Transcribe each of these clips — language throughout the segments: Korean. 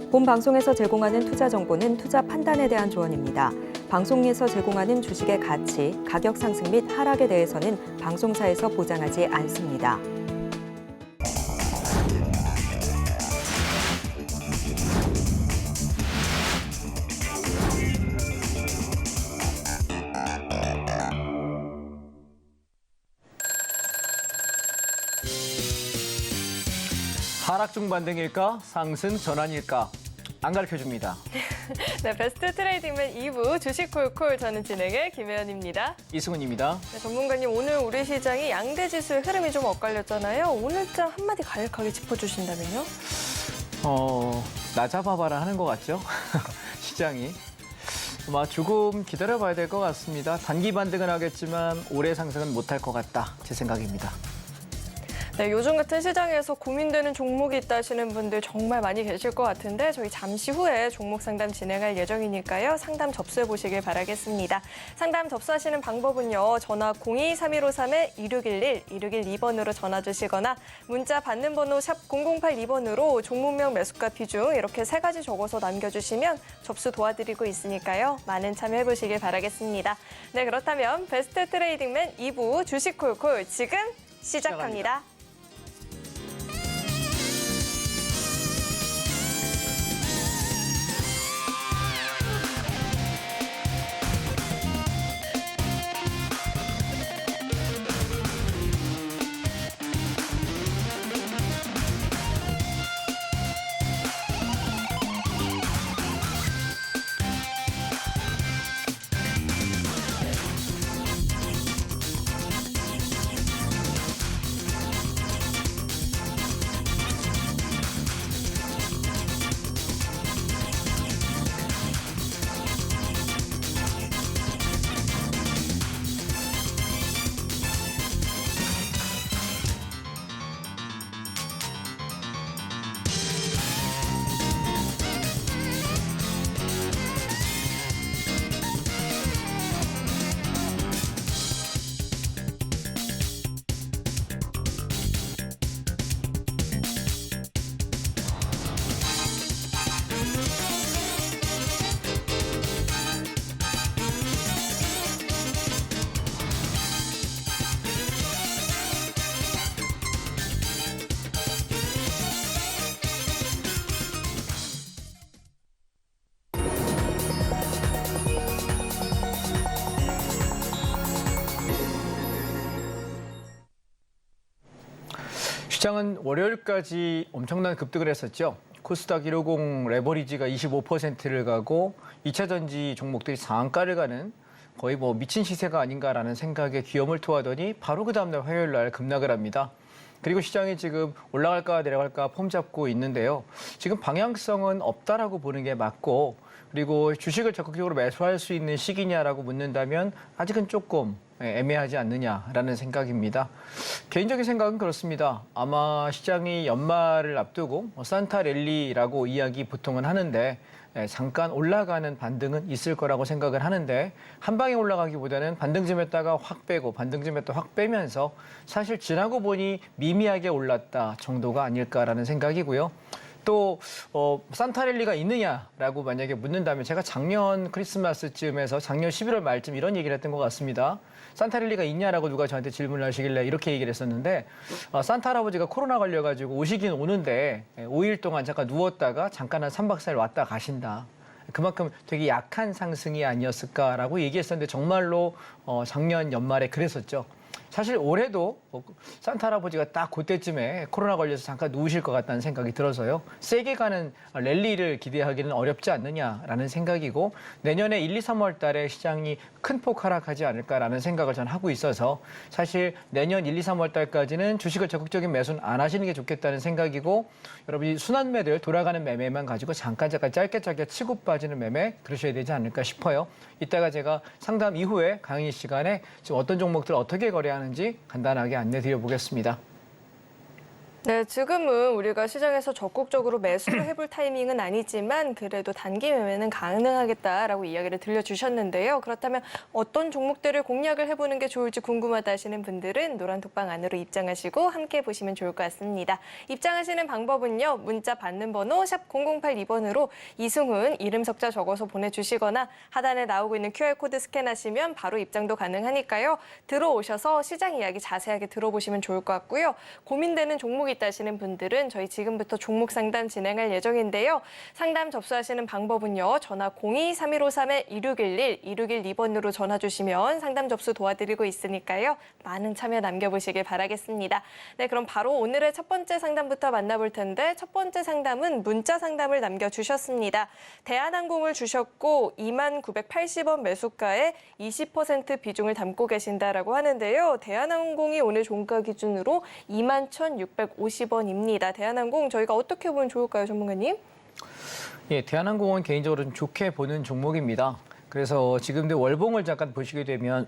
본 방송에서 제공하는 투자 정보는 투자 판단에 대한 조언입니다. 방송에서 제공하는 주식의 가치, 가격 상승 및 하락에 대해서는 방송사에서 보장하지 않습니다. 하락 중 반등일까? 상승 전환일까? 안 가르쳐줍니다. 네, 베스트 트레이딩맨 2부 주식 콜콜 저는 진행의 김혜연입니다. 이승훈입니다. 네, 전문가님 오늘 우리 시장이 양대 지수의 흐름이 좀 엇갈렸잖아요. 오늘장 한마디 간략하게 짚어주신다면요? 나 잡아봐라 하는 것 같죠? 시장이. 아마 조금 기다려봐야 될 것 같습니다. 단기 반등은 하겠지만 오래 상승은 못할 것 같다. 제 생각입니다. 네, 요즘 같은 시장에서 고민되는 종목이 있다 하시는 분들 정말 많이 계실 것 같은데 저희 잠시 후에 종목 상담 진행할 예정이니까요. 상담 접수해 보시길 바라겠습니다. 상담 접수하시는 방법은요. 전화 02-3153-2611, 2612번으로 전화 주시거나 문자 받는 번호 샵 0082번으로 종목명 매수가 비중 이렇게 3가지 적어서 남겨주시면 접수 도와드리고 있으니까요. 많은 참여해 보시길 바라겠습니다. 네, 그렇다면 베스트 트레이딩맨 2부 주식 콜콜 지금 시작합니다. 시장은 월요일까지 엄청난 급등을 했었죠. 코스닥 150 레버리지가 25%를 가고 2차 전지 종목들이 상한가를 가는 거의 뭐 미친 시세가 아닌가라는 생각에 귀염을 토하더니 바로 그 다음날 화요일 날 급락을 합니다. 그리고 시장이 지금 올라갈까 내려갈까 폼 잡고 있는데요. 지금 방향성은 없다라고 보는 게 맞고 그리고 주식을 적극적으로 매수할 수 있는 시기냐라고 묻는다면 아직은 조금 애매하지 않느냐라는 생각입니다. 개인적인 생각은 그렇습니다. 아마 시장이 연말을 앞두고 산타 랠리라고 이야기 보통은 하는데 잠깐 올라가는 반등은 있을 거라고 생각을 하는데 한 방에 올라가기보다는 반등 좀 했다가 확 빼고 반등 좀 했다가 확 빼면서 사실 지나고 보니 미미하게 올랐다 정도가 아닐까라는 생각이고요. 또 산타랠리가 있느냐라고 만약에 묻는다면 제가 작년 크리스마스쯤에서 작년 11월 말쯤 이런 얘기를 했던 것 같습니다. 산타랠리가 있냐라고 누가 저한테 질문을 하시길래 이렇게 얘기를 했었는데 산타 할아버지가 코로나 걸려가지고 오시긴 오는데 5일 동안 잠깐 누웠다가 잠깐 한 3박 4일 왔다 가신다. 그만큼 되게 약한 상승이 아니었을까라고 얘기했었는데 정말로 작년 연말에 그랬었죠. 사실 올해도 산타 할아버지가 딱 그때쯤에 코로나 걸려서 잠깐 누우실 것 같다는 생각이 들어서요. 세게 가는 랠리를 기대하기는 어렵지 않느냐라는 생각이고 내년에 1, 2, 3월 달에 시장이 큰 폭 하락하지 않을까라는 생각을 전 하고 있어서 사실 내년 1, 2, 3월 달까지는 주식을 적극적인 매수는 안 하시는 게 좋겠다는 생각이고 여러분이 순환매들 돌아가는 매매만 가지고 잠깐 짧게 치고 빠지는 매매 그러셔야 되지 않을까 싶어요. 이따가 제가 상담 이후에 강의 시간에 지금 어떤 종목들 어떻게 거래하는지 간단하게 안내 드려보겠습니다. 네, 지금은 우리가 시장에서 적극적으로 매수를 해볼 타이밍은 아니지만 그래도 단기 매매는 가능하겠다라고 이야기를 들려주셨는데요. 그렇다면 어떤 종목들을 공략을 해보는 게 좋을지 궁금하다 하시는 분들은 노란톡방 안으로 입장하시고 함께 보시면 좋을 것 같습니다. 입장하시는 방법은요. 문자 받는 번호 샵 0082번으로 이승훈 이름 석자 적어서 보내주시거나 하단에 나오고 있는 QR코드 스캔하시면 바로 입장도 가능하니까요. 들어오셔서 시장 이야기 자세하게 들어보시면 좋을 것 같고요. 고민되는 종목이 있다 하시는 분들은 저희 지금부터 종목 상담 진행할 예정인데요. 상담 접수하시는 방법은요. 전화 02-3153-2611, 2612번으로 전화 주시면 상담 접수 도와드리고 있으니까요. 많은 참여 남겨보시길 바라겠습니다. 네, 그럼 바로 오늘의 첫 번째 상담부터 만나볼 텐데 첫 번째 상담은 문자 상담을 남겨주셨습니다. 대한항공을 주셨고 2980원 매수가에 20% 비중을 담고 계신다라고 하는데요. 대한항공이 오늘 종가 기준으로 21,650원입니다. 대한항공 저희가 어떻게 보면 좋을까요, 전문가님? 예, 대한항공은 개인적으로 좀 좋게 보는 종목입니다. 그래서 지금도 월봉을 잠깐 보시게 되면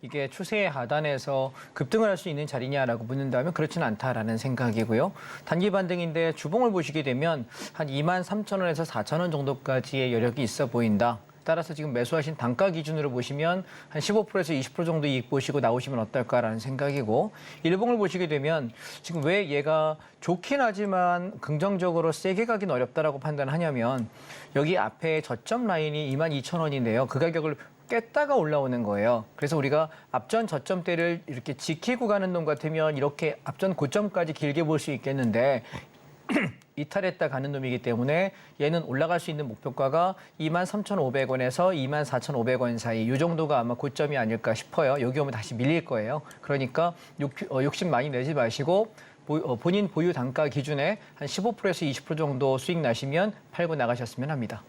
이게 추세의 하단에서 급등을 할 수 있는 자리냐라고 묻는다면 그렇지는 않다라는 생각이고요. 단기 반등인데 주봉을 보시게 되면 한 23,000원에서 4,000원 정도까지의 여력이 있어 보인다. 따라서 지금 매수하신 단가 기준으로 보시면 한 15%에서 20% 정도 이익 보시고 나오시면 어떨까라는 생각이고, 일봉을 보시게 되면 지금 왜 얘가 좋긴 하지만 긍정적으로 세게 가긴 어렵다라고 판단하냐면 여기 앞에 저점 라인이 22,000원인데요. 그 가격을 깼다가 올라오는 거예요. 그래서 우리가 앞전 저점대를 이렇게 지키고 가는 놈 같으면 이렇게 앞전 고점까지 길게 볼 수 있겠는데 이탈했다 가는 놈이기 때문에 얘는 올라갈 수 있는 목표가가 23,500원에서 24,500원 사이 이 정도가 아마 고점이 아닐까 싶어요. 여기 오면 다시 밀릴 거예요. 그러니까 욕심 많이 내지 마시고 본인 보유 단가 기준에 한 15%에서 20% 정도 수익 나시면 팔고 나가셨으면 합니다.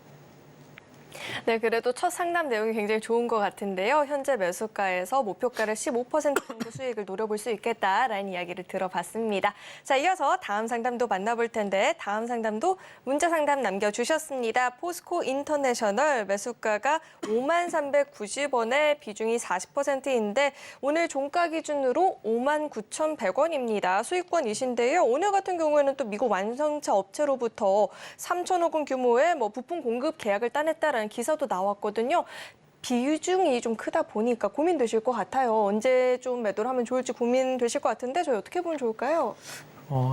네, 그래도 첫 상담 내용이 굉장히 좋은 것 같은데요. 현재 매수가에서 목표가를 15% 정도 수익을 노려볼 수 있겠다라는 이야기를 들어봤습니다. 자, 이어서 다음 상담도 만나볼 텐데 다음 상담도 문자 상담 남겨주셨습니다. 포스코 인터내셔널 매수가가 53,390원에 비중이 40%인데 오늘 종가 기준으로 59,100원입니다. 수익권이신데요. 오늘 같은 경우에는 또 미국 완성차 업체로부터 3천억 원 규모의 부품 공급 계약을 따냈다라는 기사도 나왔거든요. 비중이 좀 크다 보니까 고민되실 것 같아요. 언제 좀 매도를 하면 좋을지 고민되실 것 같은데 저희 어떻게 보면 좋을까요?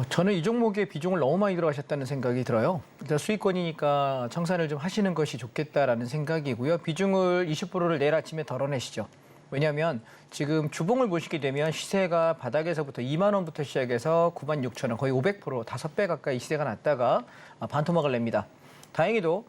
저는 이 종목에 비중을 너무 많이 들어가셨다는 생각이 들어요. 일단 수익권이니까 청산을 좀 하시는 것이 좋겠다라는 생각이고요. 비중을 20%를 내일 아침에 덜어내시죠. 왜냐하면 지금 주봉을 보시게 되면 시세가 바닥에서부터 2만 원부터 시작해서 96,000원, 거의 500%, 5배 가까이 시세가 났다가 반토막을 냅니다. 다행히도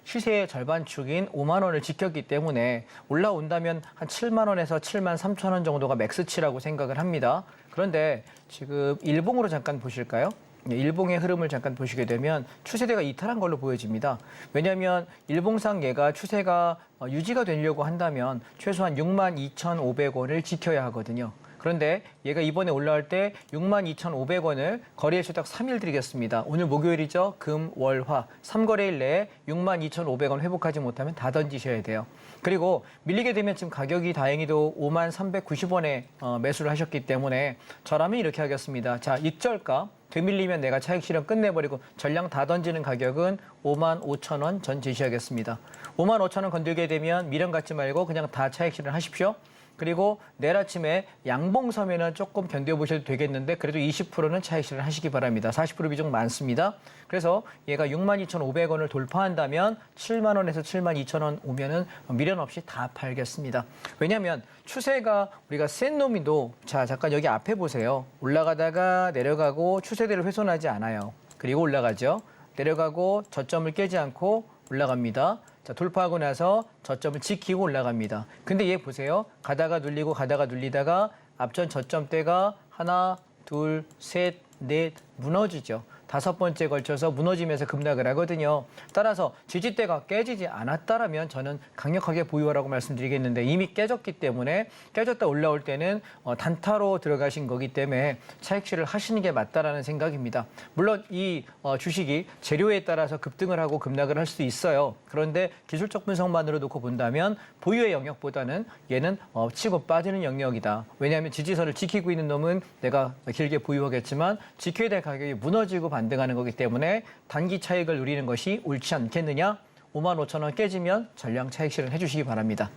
시세의 절반축인 5만 원을 지켰기 때문에 올라온다면 한 7만 원에서 7만 3천 원 정도가 맥스치라고 생각을 합니다. 그런데 지금 일봉으로 잠깐 보실까요? 일봉의 흐름을 잠깐 보시게 되면 추세대가 이탈한 걸로 보여집니다. 왜냐하면 일봉상 얘가 추세가 유지가 되려고 한다면 최소한 62,500원을 지켜야 하거든요. 그런데 얘가 이번에 올라올 때 62,500원을 거래일수 딱 3일 드리겠습니다. 오늘 목요일이죠. 금, 월, 화. 3거래일 내에 62,500원 회복하지 못하면 다 던지셔야 돼요. 그리고 밀리게 되면 지금 가격이 다행히도 53,390원에 매수를 하셨기 때문에 저라면 이렇게 하겠습니다. 자, 익절가. 되밀리면 내가 차익 실현 끝내버리고 전량 다 던지는 가격은 55,000원 전 제시하겠습니다. 55,000원 건들게 되면 미련 갖지 말고 그냥 다 차익 실현 하십시오. 그리고 내일 아침에 양봉 서면은 조금 견뎌보셔도 되겠는데 그래도 20%는 차익 실현 하시기 바랍니다. 40% 비중 많습니다. 그래서 얘가 62,500원을 돌파한다면 7만 원에서 72,000원 오면은 미련 없이 다 팔겠습니다. 왜냐하면 추세가 우리가 센 놈이도 자 잠깐 여기 앞에 보세요. 올라가다가 내려가고 추세대로 훼손하지 않아요. 그리고 올라가죠. 내려가고 저점을 깨지 않고 올라갑니다. 자, 돌파하고 나서 저점을 지키고 올라갑니다. 근데 얘 보세요. 가다가 눌리고 가다가 눌리다가 앞전 저점대가 하나, 둘, 셋, 넷 무너지죠. 5번째에 걸쳐서 무너지면서 급락을 하거든요. 따라서 지지대가 깨지지 않았다라면 저는 강력하게 보유하라고 말씀드리겠는데 이미 깨졌기 때문에 깨졌다 올라올 때는 단타로 들어가신 거기 때문에 차익실을 하시는 게 맞다라는 생각입니다. 물론 이 주식이 재료에 따라서 급등을 하고 급락을 할 수 있어요. 그런데 기술적 분석만으로 놓고 본다면 보유의 영역보다는 얘는 치고 빠지는 영역이다. 왜냐하면 지지선을 지키고 있는 놈은 내가 길게 보유하겠지만 지켜야 될 가격이 무너지고 반등하는 거기 때문에 단기 차익을 누리는 것이 옳지 않겠느냐? 55,000원 깨지면 전량 차익 실현 해주시기 바랍니다.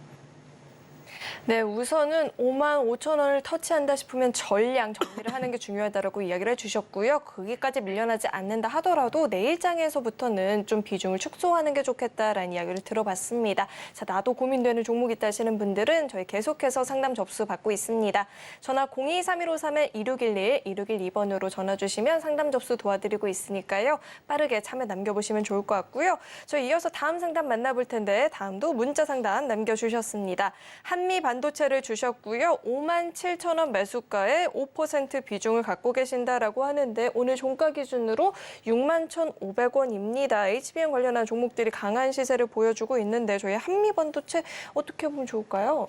네, 우선은 55,000원을 터치한다 싶으면 전량 정리를 하는 게 중요하다고 이야기를 해주셨고요. 거기까지 밀려나지 않는다 하더라도 내일장에서부터는 좀 비중을 축소하는 게 좋겠다라는 이야기를 들어봤습니다. 자, 나도 고민되는 종목 있다 하시는 분들은 저희 계속해서 상담 접수 받고 있습니다. 전화 02-3153-2611, 2612번으로 전화 주시면 상담 접수 도와드리고 있으니까요. 빠르게 참여 남겨보시면 좋을 것 같고요. 저희 이어서 다음 상담 만나볼 텐데 다음도 문자 상담 남겨주셨습니다. 한미 반도체를 주셨고요. 57,000원 매수가에 5% 비중을 갖고 계신다라고 하는데 오늘 종가 기준으로 61,500원입니다. HBM 관련한 종목들이 강한 시세를 보여주고 있는데 저희 한미 반도체 어떻게 보면 좋을까요?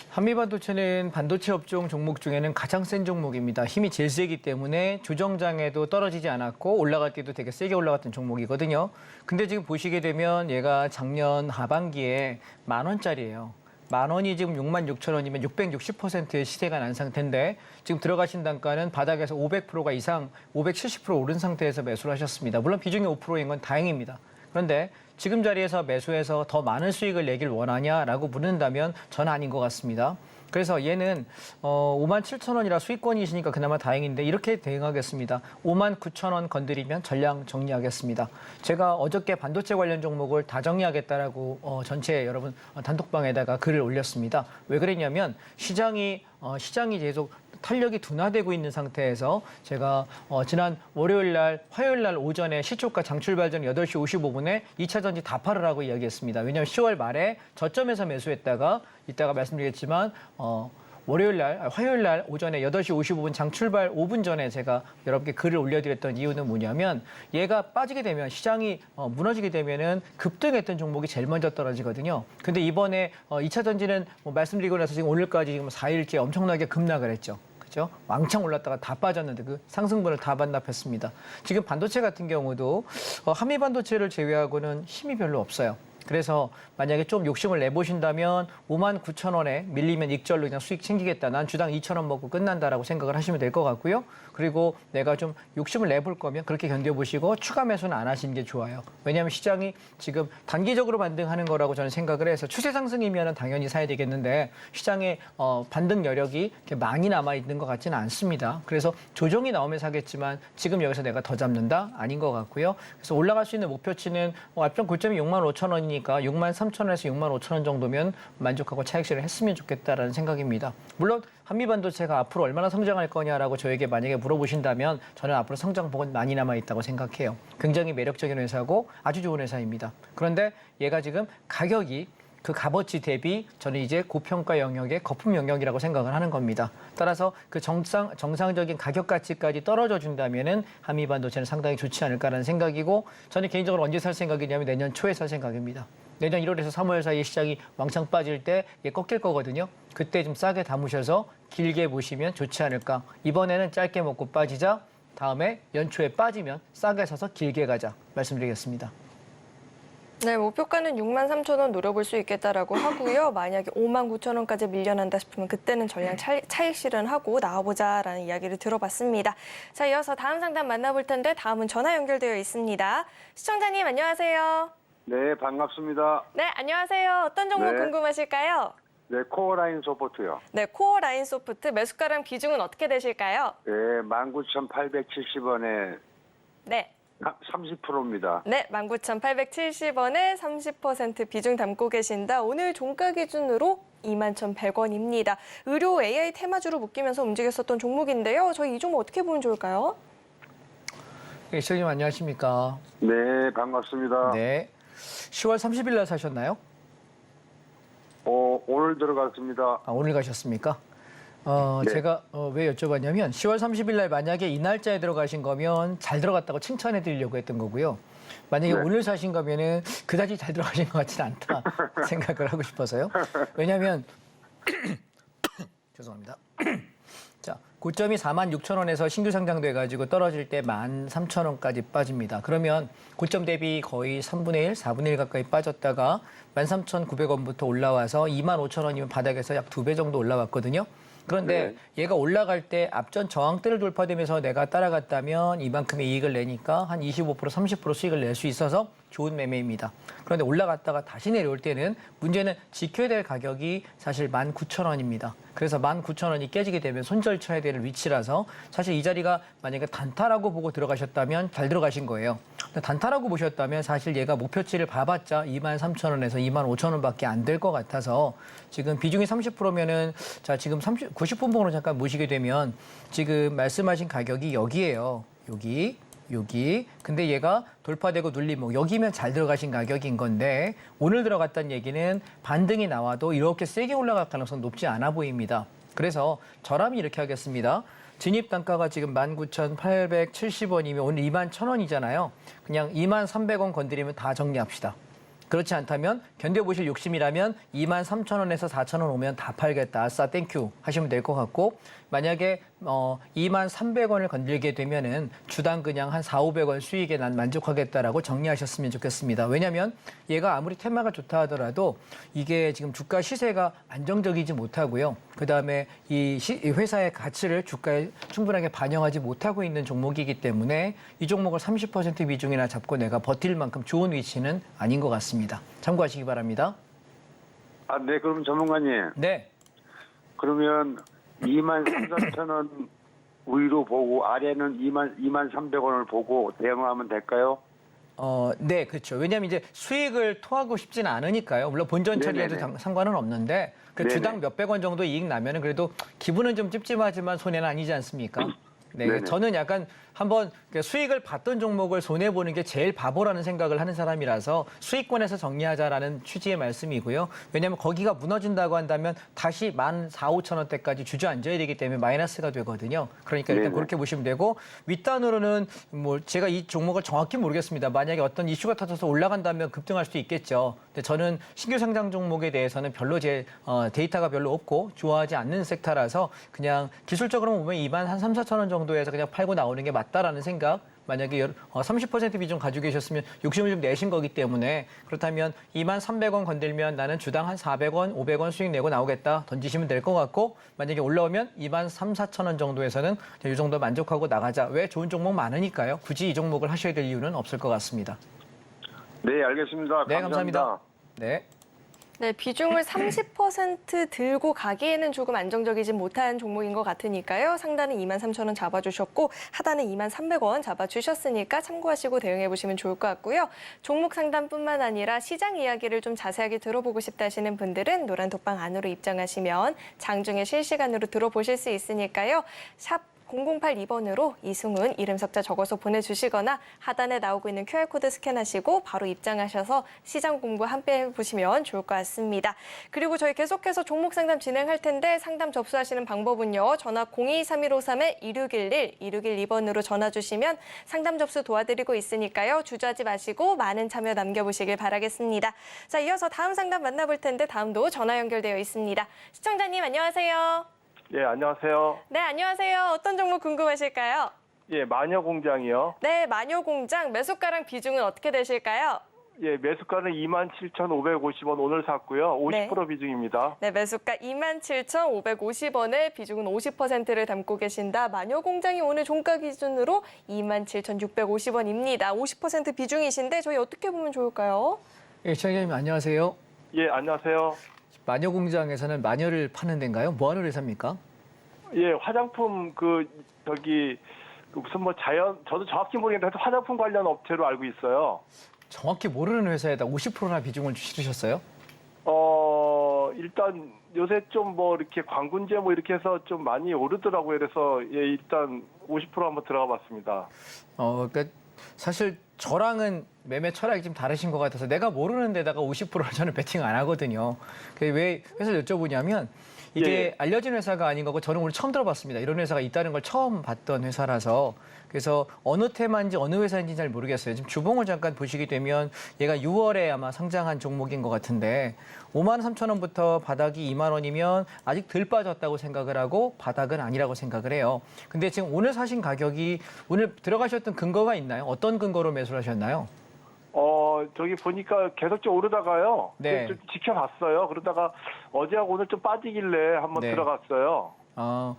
한미 반도체는 반도체 업종 종목 중에는 가장 센 종목입니다. 힘이 제일 세기 때문에 조정장에도 떨어지지 않았고 올라갈 때도 되게 세게 올라갔던 종목이거든요. 근데 지금 보시게 되면 얘가 작년 하반기에 10,000원짜리예요. 10,000원이 지금 66,000원이면 660%의 시세가 난 상태인데 지금 들어가신 단가는 바닥에서 500%가 이상 570% 오른 상태에서 매수를 하셨습니다. 물론 비중이 5%인 건 다행입니다. 그런데 지금 자리에서 매수해서 더 많은 수익을 내길 원하냐라고 묻는다면 저는 아닌 것 같습니다. 그래서 얘는 57,000원이라 수익권이시니까 그나마 다행인데 이렇게 대응하겠습니다. 59,000원 건드리면 전량 정리하겠습니다. 제가 어저께 반도체 관련 종목을 다 정리하겠다라고 전체 여러분 단톡방에다가 글을 올렸습니다. 왜 그랬냐면 시장이 계속 탄력이 둔화되고 있는 상태에서 제가 지난 월요일 날, 화요일 날 오전에 시초가 장출발 전 8시 55분에 2차 전지 다 팔으라고 이야기했습니다. 왜냐하면 10월 말에 저점에서 매수했다가 이따가 말씀드리겠지만 화요일 날 오전에 8시 55분 장출발 5분 전에 제가 여러분께 글을 올려드렸던 이유는 뭐냐면 얘가 빠지게 되면 시장이 무너지게 되면은 급등했던 종목이 제일 먼저 떨어지거든요. 근데 이번에 2차 전지는 말씀드리고 나서 지금 오늘까지 지금 4일째 엄청나게 급락을 했죠. 그죠? 왕창 올랐다가 다 빠졌는데 그 상승분을 다 반납했습니다. 지금 반도체 같은 경우도 한미 반도체를 제외하고는 힘이 별로 없어요. 그래서 만약에 좀 욕심을 내보신다면 59,000원에 밀리면 익절로 그냥 수익 챙기겠다. 난 주당 2,000원 먹고 끝난다라고 생각을 하시면 될 것 같고요. 그리고 내가 좀 욕심을 내볼 거면 그렇게 견뎌보시고 추가 매수는 안 하시는 게 좋아요. 왜냐하면 시장이 지금 단기적으로 반등하는 거라고 저는 생각을 해서 추세 상승이면 당연히 사야 되겠는데 시장에 반등 여력이 이렇게 많이 남아있는 것 같지는 않습니다. 그래서 조정이 나오면 사겠지만 지금 여기서 내가 더 잡는다? 아닌 것 같고요. 그래서 올라갈 수 있는 목표치는 앞전 고점이 65,000원이니까 63,000원에서 65,000원 정도면 만족하고 차익 실현을 했으면 좋겠다라는 생각입니다. 물론 한미반도체가 앞으로 얼마나 성장할 거냐라고 저에게 만약에 물어보신다면 저는 앞으로 성장폭은 많이 남아있다고 생각해요. 굉장히 매력적인 회사고 아주 좋은 회사입니다. 그런데 얘가 지금 가격이 그 값어치 대비 저는 이제 고평가 영역의 거품 영역이라고 생각을 하는 겁니다. 따라서 그 정상적인 가격 가치까지 떨어져 준다면은 한미반도체는 상당히 좋지 않을까라는 생각이고 저는 개인적으로 언제 살 생각이냐면 내년 초에 살 생각입니다. 내년 1월에서 3월 사이에 시장이 왕창 빠질 때 얘 꺾일 거거든요. 그때 좀 싸게 담으셔서 길게 보시면 좋지 않을까. 이번에는 짧게 먹고 빠지자. 다음에 연초에 빠지면 싸게 사서 길게 가자. 말씀드리겠습니다. 네, 목표가는 63,000원 노려볼 수 있겠다라고 하고요. 만약에 59,000원까지 밀려난다 싶으면 그때는 전량 차익 실현하고 나와보자라는 이야기를 들어봤습니다. 자, 이어서 다음 상담 만나볼 텐데 다음은 전화 연결되어 있습니다. 시청자님 안녕하세요. 네, 반갑습니다. 네, 안녕하세요. 어떤 종목 네. 궁금하실까요? 네, 코어라인 소프트요. 네, 코어 라인 소프트 매수가랑 비중은 어떻게 되실까요? 네, 19,870원에 네. 30%입니다. 네, 19,870원에 30% 비중 담고 계신다. 오늘 종가 기준으로 21,100원입니다. 의료 AI 테마주로 묶이면서 움직였었던 종목인데요. 저희 이 종목 어떻게 보면 좋을까요? 네, 시청자님 안녕하십니까? 네, 반갑습니다. 네. 10월 30일 날 사셨나요? 오늘 들어갔습니다. 오늘 가셨습니까? 네. 제가 왜 여쭤봤냐면 10월 30일 날 만약에 이 날짜에 들어가신 거면 잘 들어갔다고 칭찬해 드리려고 했던 거고요. 만약에 네. 오늘 사신 거면은 그다지 잘 들어가신 것 같지는 않다 생각을 하고 싶어서요. 왜냐하면 죄송합니다. 자, 고점이 46,000원에서 신규 상장돼가지고 떨어질 때 13,000원까지 빠집니다. 그러면 고점 대비 거의 3분의 1, 4분의 1 가까이 빠졌다가 13,900원부터 올라와서 25,000원이면 바닥에서 약 2배 정도 올라왔거든요. 그런데 얘가 올라갈 때 앞전 저항대를 돌파되면서 내가 따라갔다면 이만큼의 이익을 내니까 한 25%, 30% 수익을 낼 수 있어서 좋은 매매입니다. 그런데 올라갔다가 다시 내려올 때는 문제는 지켜야 될 가격이 사실 19,000원입니다. 그래서 19,000원이 깨지게 되면 손절 쳐야 될 위치라서 사실 이 자리가 만약에 단타라고 보고 들어가셨다면 잘 들어가신 거예요. 근데 단타라고 보셨다면 사실 얘가 목표치를 봐봤자 23,000원에서 25,000원밖에 안 될 것 같아서 지금 비중이 30%면은 자 지금 90분봉으로 잠깐 모시게 되면 지금 말씀하신 가격이 여기예요. 여기. 근데 얘가 돌파되고 눌리면 여기면 잘 들어가신 가격인 건데 오늘 들어갔다는 얘기는 반등이 나와도 이렇게 세게 올라갈 가능성 높지 않아 보입니다. 그래서 저라면 이렇게 하겠습니다. 진입 단가가 지금 19,870원이면 오늘 21,000원이잖아요. 그냥 23,300원 건드리면 다 정리합시다. 그렇지 않다면 견뎌보실 욕심이라면 23,000원에서 4,000원 오면 다 팔겠다. 아싸 땡큐 하시면 될 것 같고 만약에 23,300원을 건들게 되면은 주당 그냥 한 4,500원 수익에 난 만족하겠다라고 정리하셨으면 좋겠습니다. 왜냐하면 얘가 아무리 테마가 좋다 하더라도 이게 지금 주가 시세가 안정적이지 못하고요. 그다음에 이 회사의 가치를 주가에 충분하게 반영하지 못하고 있는 종목이기 때문에 이 종목을 30% 비중이나 잡고 내가 버틸 만큼 좋은 위치는 아닌 것 같습니다. 참고하시기 바랍니다. 아, 네, 그럼 전문가님. 네. 그러면 23,000원 위로 보고 아래는 23,300원을 보고 대응하면 될까요? 네, 그렇죠. 왜냐하면 이제 수익을 토하고 싶지는 않으니까요. 물론 본전 처리해도 네네네. 상관은 없는데 그 네네. 주당 몇백 원 정도 이익 나면은 그래도 기분은 좀 찝찝하지만 손해는 아니지 않습니까? 네, 네네. 저는 약간 한번 수익을 봤던 종목을 손해 보는 게 제일 바보라는 생각을 하는 사람이라서 수익권에서 정리하자라는 취지의 말씀이고요. 왜냐하면 거기가 무너진다고 한다면 다시 14,500원대까지 주저앉아야 되기 때문에 마이너스가 되거든요. 그러니까 일단 네네. 그렇게 보시면 되고 윗단으로는 뭐 제가 이 종목을 정확히 모르겠습니다. 만약에 어떤 이슈가 터져서 올라간다면 급등할 수도 있겠죠. 근데 저는 신규 상장 종목에 대해서는 별로 데이터가 별로 없고 좋아하지 않는 섹터라서 그냥 기술적으로 보면 23,000-24,000원 정도에서 그냥 팔고 나오는 게 맞다라는 생각. 만약에 30% 비중 가지고 계셨으면 욕심을 좀 내신 거기 때문에 그렇다면 23,300원 건들면 나는 주당 한 400원, 500원 수익 내고 나오겠다 던지시면 될 것 같고 만약에 올라오면 23,000-24,000원 정도에서는 이 정도 만족하고 나가자. 왜 좋은 종목 많으니까요. 굳이 이 종목을 하셔야 될 이유는 없을 것 같습니다. 네, 알겠습니다. 네, 감사합니다. 네. 네, 비중을 30% 들고 가기에는 조금 안정적이지 못한 종목인 것 같으니까요. 상단은 23,000원 잡아주셨고 하단은 23,300원 잡아주셨으니까 참고하시고 대응해보시면 좋을 것 같고요. 종목 상담뿐만 아니라 시장 이야기를 좀 자세하게 들어보고 싶다 하시는 분들은 노란 톡방 안으로 입장하시면 장중에 실시간으로 들어보실 수 있으니까요. 샵 0082번으로 이승훈 이름 석자 적어서 보내주시거나 하단에 나오고 있는 QR코드 스캔하시고 바로 입장하셔서 시장 공부 함께 해보시면 좋을 것 같습니다. 그리고 저희 계속해서 종목 상담 진행할 텐데 상담 접수하시는 방법은요. 전화 023153-2611, 2612번으로 전화 주시면 상담 접수 도와드리고 있으니까요. 주저하지 마시고 많은 참여 남겨보시길 바라겠습니다. 자, 이어서 다음 상담 만나볼 텐데 다음도 전화 연결되어 있습니다. 시청자님 안녕하세요. 예, 안녕하세요. 네, 안녕하세요. 어떤 종목 궁금하실까요? 예, 마녀공장이요. 네, 마녀공장 매수가랑 비중은 어떻게 되실까요? 예, 매수가는 27,550원 오늘 샀고요. 50% 네. 비중입니다. 네, 매수가 27,550원에 비중은 50%를 담고 계신다. 마녀공장이 오늘 종가 기준으로 27,650원입니다. 50% 비중이신데 저희 어떻게 보면 좋을까요? 예, 시청자님 안녕하세요. 예, 안녕하세요. 마녀공장에서는 마녀를 파는 데인가요? 뭐 하는 회사입니까? 예, 화장품 무슨 뭐 저도 정확히 모르겠는데 화장품 관련 업체로 알고 있어요. 정확히 모르는 회사에다 50%나 비중을 실으셨어요? 일단 요새 좀 뭐 이렇게 광군제 뭐 이렇게 해서 좀 많이 오르더라고요. 그래서 예, 일단 50% 한번 들어가 봤습니다. 그러니까 사실 저랑은 매매 철학이 좀 다르신 것 같아서 내가 모르는 데다가 50%를 저는 베팅 안 하거든요. 왜 회사 여쭤보냐면 이게 예. 알려진 회사가 아닌 거고 저는 오늘 처음 들어봤습니다. 이런 회사가 있다는 걸 처음 봤던 회사라서 그래서 어느 테마인지 어느 회사인지 잘 모르겠어요. 지금 주봉을 잠깐 보시게 되면 얘가 6월에 아마 상장한 종목인 것 같은데 53,000원부터 바닥이 2만 원이면 아직 덜 빠졌다고 생각을 하고 바닥은 아니라고 생각을 해요. 근데 지금 오늘 사신 가격이 오늘 들어가셨던 근거가 있나요? 어떤 근거로 매수를 하셨나요? 저기 보니까 계속 좀 오르다가요. 네. 좀 지켜봤어요. 그러다가 어제하고 오늘 좀 빠지길래 한번 네. 들어갔어요. 자,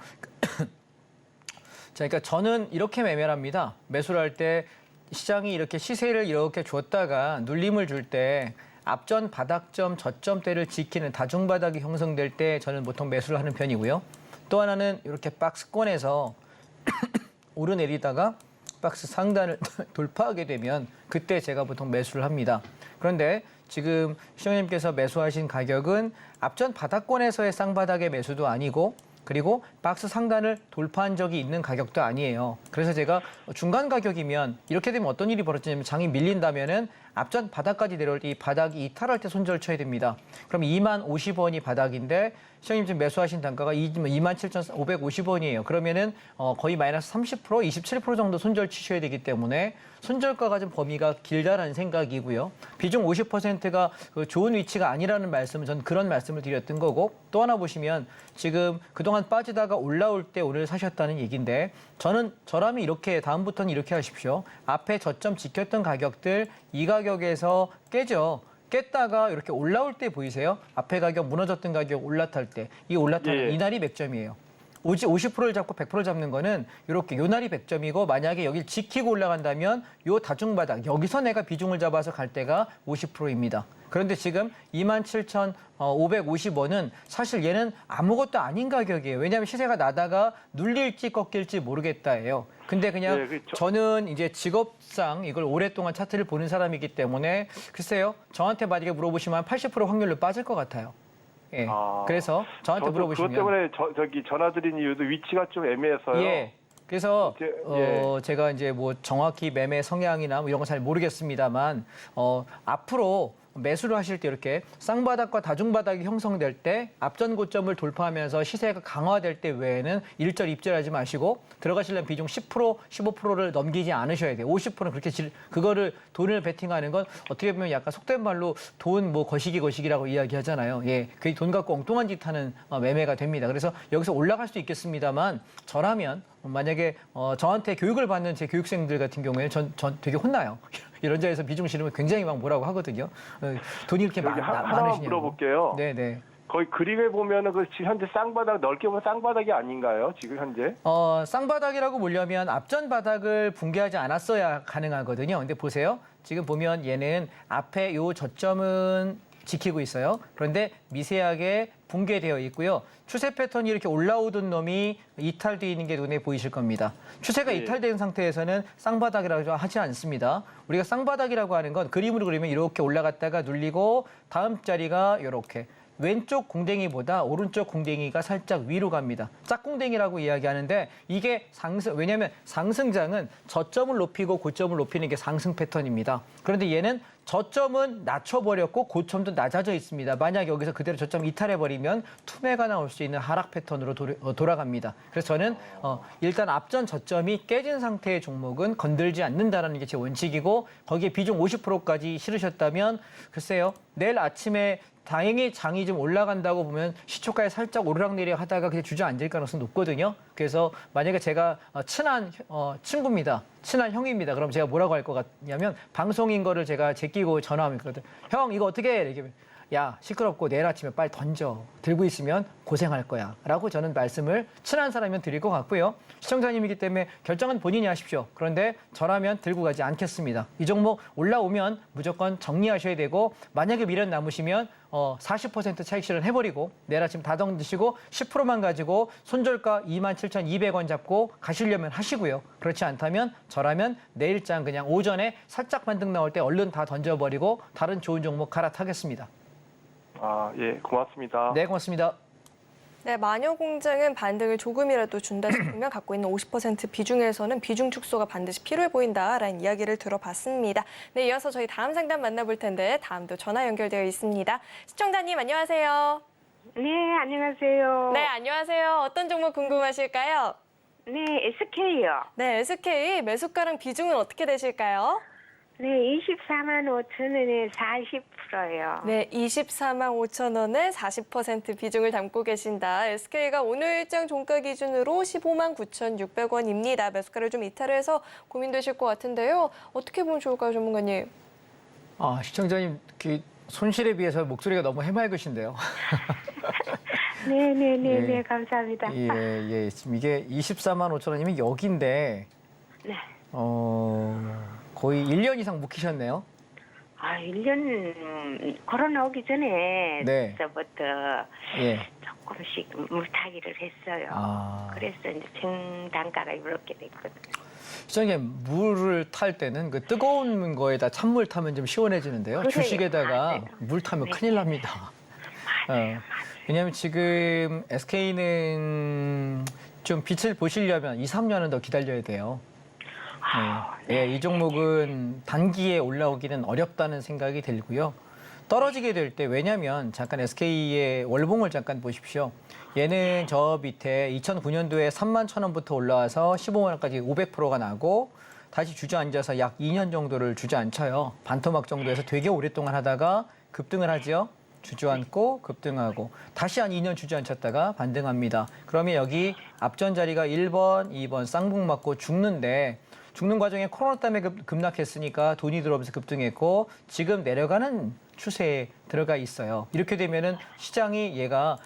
그러니까 저는 이렇게 매매를 합니다. 매수를 할 때 시장이 이렇게 시세를 이렇게 줬다가 눌림을 줄 때 앞전 바닥점, 저점대를 지키는 다중바닥이 형성될 때 저는 보통 매수를 하는 편이고요. 또 하나는 이렇게 박스권에서 오르내리다가 박스 상단을 돌파하게 되면 그때 제가 보통 매수를 합니다. 그런데 지금 시청자님께서 매수하신 가격은 앞전 바닥권에서의 쌍바닥의 매수도 아니고 그리고 박스 상단을 돌파한 적이 있는 가격도 아니에요. 그래서 제가 중간 가격이면 이렇게 되면 어떤 일이 벌어지냐면 장이 밀린다면은 앞전 바닥까지 내려올 때 이 바닥이 이탈할 때 손절 쳐야 됩니다. 그럼 20,050원이 바닥인데 시장님 지금 매수하신 단가가 27,550원이에요. 그러면은 거의 마이너스 30%, 27% 정도 손절 치셔야 되기 때문에 손절가가 좀 범위가 길다라는 생각이고요. 비중 50%가 좋은 위치가 아니라는 말씀은 전 그런 말씀을 드렸던 거고 또 하나 보시면 지금 그동안 빠지다가 올라올 때 오늘 사셨다는 얘기인데 저라면 이렇게 다음부터는 이렇게 하십시오. 앞에 저점 지켰던 가격들 이 가격에서 깨죠. 깼다가 이렇게 올라올 때 보이세요? 앞에 가격 무너졌던 가격 올라탈 때 이 올라타는 예. 이날이 100점이에요. 50%를 잡고 100% 잡는 거는 이렇게 요 날이 100점이고 만약에 여길 지키고 올라간다면 요 다중바닥 여기서 내가 비중을 잡아서 갈 때가 50%입니다. 그런데 지금 27,550원은 사실 얘는 아무것도 아닌 가격이에요. 왜냐하면 시세가 나다가 눌릴지 꺾일지 모르겠다예요. 근데 그냥 네, 그렇죠. 저는 이제 직업상 이걸 오랫동안 차트를 보는 사람이기 때문에 글쎄요. 저한테 만약에 물어보시면 80% 확률로 빠질 것 같아요. 예. 그래서 저한테 저도 물어보시면 그것 때문에 저기 전화드린 이유도 위치가 좀 애매해서요. 예. 그래서 예. 제가 이제 뭐 정확히 매매 성향이나 뭐 이런 거 잘 모르겠습니다만 앞으로 매수를 하실 때 이렇게 쌍바닥과 다중바닥이 형성될 때 앞전 고점을 돌파하면서 시세가 강화될 때 외에는 일절 입절하지 마시고 들어가시려면 비중 10%, 15%를 넘기지 않으셔야 돼요. 50%는 그렇게 그거를 돈을 베팅하는 건 어떻게 보면 약간 속된 말로 돈 뭐 거시기라고 이야기하잖아요. 예, 그게 돈 갖고 엉뚱한 짓 하는 매매가 됩니다. 그래서 여기서 올라갈 수 있겠습니다만 저라면 만약에 저한테 교육을 받는 제 교육생들 같은 경우에는 전 되게 혼나요. 이런 자리에서 비중 실으면 굉장히 막 뭐라고 하거든요. 돈이 이렇게 여기 하나만 많으시냐고. 물어볼게요. 네네. 거의 그림에 보면은 그 지금 현재 쌍바닥 넓게 보면 쌍바닥이 아닌가요? 지금 현재? 쌍바닥이라고 보려면 앞전 바닥을 붕괴하지 않았어야 가능하거든요. 근데 보세요. 지금 보면 얘는 앞에 요 저점은 지키고 있어요. 그런데 미세하게 붕괴되어 있고요. 추세 패턴이 이렇게 올라오던 놈이 이탈되어 있는 게 눈에 보이실 겁니다. 추세가 예. 이탈된 상태에서는 쌍바닥이라고 하지 않습니다. 우리가 쌍바닥이라고 하는 건 그림으로 그리면 이렇게 올라갔다가 눌리고 다음 자리가 이렇게 왼쪽 공댕이보다 오른쪽 공댕이가 살짝 위로 갑니다. 짝공댕이라고 이야기하는데 이게 왜냐하면 상승장은 저점을 높이고 고점을 높이는 게 상승 패턴입니다. 그런데 얘는 저점은 낮춰버렸고 고점도 낮아져 있습니다. 만약 여기서 그대로 저점 이탈해버리면 투매가 나올 수 있는 하락 패턴으로 돌아갑니다. 그래서 저는 일단 앞전 저점이 깨진 상태의 종목은 건들지 않는다는 게 제 원칙이고 거기에 비중 50%까지 실으셨다면 글쎄요. 내일 아침에 다행히 장이 좀 올라간다고 보면 시초가에 살짝 오르락내리락 하다가 그냥 주저앉을 가능성이 높거든요. 그래서 만약에 제가 친한 친구입니다. 친한 형입니다. 그럼 제가 뭐라고 할 것 같냐면 방송인 거를 제가 제끼고 전화하면 그러거든. 형 이거 어떻게 해? 이렇게 야 시끄럽고 내일 아침에 빨리 던져. 들고 있으면 고생할 거야. 라고 저는 말씀을 친한 사람이면 드릴 것 같고요. 시청자님이기 때문에 결정은 본인이 하십시오. 그런데 저라면 들고 가지 않겠습니다. 이 종목 올라오면 무조건 정리하셔야 되고 만약에 미련 남으시면 40% 차익 실현해버리고 내일 아침 다 던지시고 10%만 가지고 손절가 27,200원 잡고 가시려면 하시고요. 그렇지 않다면 저라면 내일장 그냥 오전에 살짝 반등 나올 때 얼른 다 던져버리고 다른 좋은 종목 갈아타겠습니다. 예, 고맙습니다. 네, 고맙습니다. 네, 마녀공장은 반등을 조금이라도 준다 싶으면 갖고 있는 50% 비중에서는 비중 축소가 반드시 필요해 보인다라는 이야기를 들어봤습니다. 네, 이어서 저희 다음 상담 만나볼 텐데 다음도 전화 연결되어 있습니다. 시청자님 안녕하세요. 네, 안녕하세요. 네, 안녕하세요. 어떤 종목 궁금하실까요? 네, SK요. 네, SK 매수가랑 비중은 어떻게 되실까요? 네, 24만 5천 원에 40%요. 네, 24만 5천 원에 40% 비중을 담고 계신다. SK가 오늘 일정 종가 기준으로 15만 9,600원입니다. 매수가를 좀 이탈해서 고민되실 것 같은데요. 어떻게 보면 좋을까요, 전문가님? 시청자님 그 손실에 비해서 목소리가 너무 해맑으신데요. 네, 예. 감사합니다. 예. 지금 이게 24만 5천 원이면 여기인데 네. 거의 1년 이상 묵히셨네요. 1년 코로나 오기 전에 네. 부터 예. 조금씩 물타기를 했어요. 그래서 이제 평단가가 이렇게 됐거든요. 시장님 물을 탈 때는 그 뜨거운 거에다 찬물 타면 좀 시원해지는데요. 그래요. 주식에다가 맞아요. 물 타면 네. 큰일 납니다. 왜냐하면 지금 SK는 좀 빛을 보시려면 2, 3년은 더 기다려야 돼요. 이 종목은 단기에 올라오기는 어렵다는 생각이 들고요. 떨어지게 될 때 왜냐하면 잠깐 SK의 월봉을 잠깐 보십시오. 얘는 저 밑에 2009년도에 3만 1,000원부터 올라와서 15만 원까지 500%가 나고 다시 주저앉아서 약 2년 정도를 주저앉혀요. 반토막 정도에서 되게 오랫동안 하다가 급등을 하죠. 주저앉고 급등하고 다시 한 2년 주저앉혔다가 반등합니다. 그러면 여기 앞전 자리가 1번, 2번 쌍봉 맞고 죽는데 죽는 과정에 코로나 때문에 급락했으니까 돈이 들어오면서 급등했고 지금 내려가는 추세에 들어가 있어요. 이렇게 되면은 시장이 얘가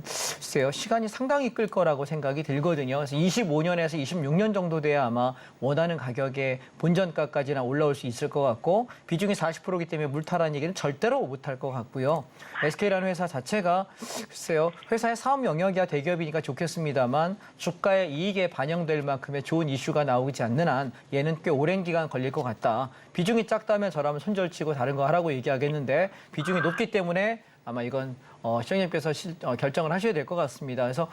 글쎄요, 시간이 상당히 끌 거라고 생각이 들거든요. 그래서 25년에서 26년 정도 돼야 아마 원하는 가격에 본전가까지나 올라올 수 있을 것 같고 비중이 40%이기 때문에 물타라는 얘기는 절대로 못할 것 같고요. SK라는 회사 자체가 글쎄요, 회사의 사업 영역이야 대기업이니까 좋겠습니다만 주가의 이익에 반영될 만큼의 좋은 이슈가 나오지 않는 한 얘는 꽤 오랜 기간 걸릴 것 같다. 비중이 작다면 저라면 손절치고 다른 거 하라고 얘기하겠는데 비중이 높기 때문에 아마 이건 시장님께서 결정을 하셔야 될 것 같습니다. 그래서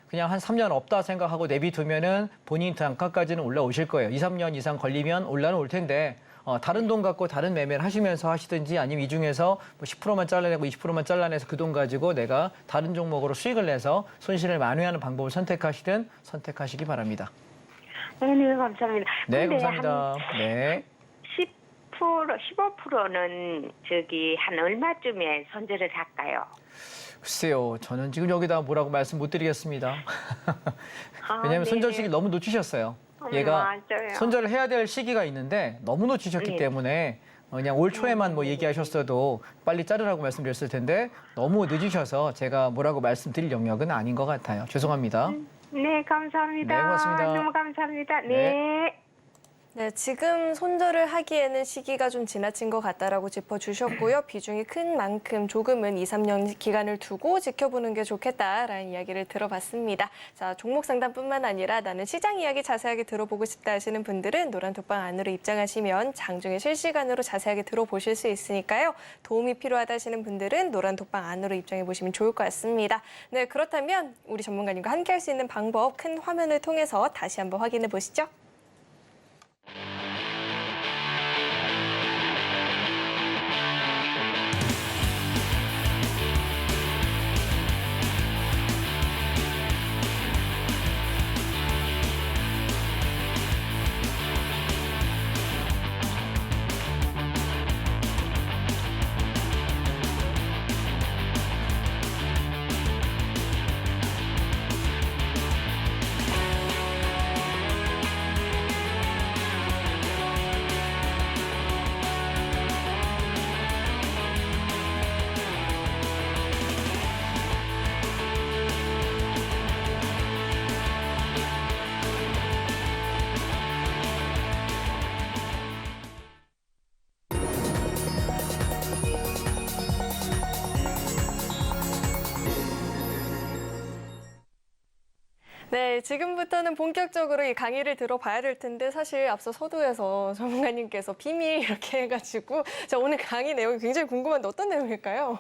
그냥 한 3년 없다 생각하고 내비두면은 본인 단가까지는 올라오실 거예요. 2, 3년 이상 걸리면 올라는 올 텐데 다른 돈 갖고 다른 매매를 하시면서 하시든지 아니면 이 중에서 뭐 10%만 잘라내고 20%만 잘라내서 그 돈 가지고 내가 다른 종목으로 수익을 내서 손실을 만회하는 방법을 선택하시든 선택하시기 바랍니다. 네, 감사합니다. 네, 근데 감사합니다. 네. 15%는 한 얼마쯤에 손절을 할까요? 글쎄요, 저는 지금 여기다 뭐라고 말씀 못 드리겠습니다. 왜냐하면 네네. 손절 시기 너무 놓치셨어요. 얘가 맞아요. 손절을 해야 될 시기가 있는데 너무 놓치셨기 네. 때문에 그냥 올 초에만 뭐 얘기하셨어도 빨리 자르라고 말씀드렸을 텐데 너무 늦으셔서 제가 뭐라고 말씀드릴 영역은 아닌 것 같아요. 죄송합니다. 네, 감사합니다. 네, 고맙습니다. 너무 감사합니다. 네. 네. 네, 지금 손절을 하기에는 시기가 좀 지나친 것 같다라고 짚어주셨고요. 비중이 큰 만큼 조금은 2, 3년 기간을 두고 지켜보는 게 좋겠다라는 이야기를 들어봤습니다. 자, 종목 상담뿐만 아니라 나는 시장 이야기 자세하게 들어보고 싶다 하시는 분들은 노란톡방 안으로 입장하시면 장중에 실시간으로 자세하게 들어보실 수 있으니까요. 도움이 필요하다 하시는 분들은 노란톡방 안으로 입장해 보시면 좋을 것 같습니다. 네, 그렇다면 우리 전문가님과 함께 할 수 있는 방법 큰 화면을 통해서 다시 한번 확인해 보시죠. 네, 지금부터는 본격적으로 이 강의를 들어봐야 될 텐데 사실 앞서 서두에서 전문가님께서 비밀 이렇게 해가지고 자, 오늘 강의 내용이 굉장히 궁금한데 어떤 내용일까요?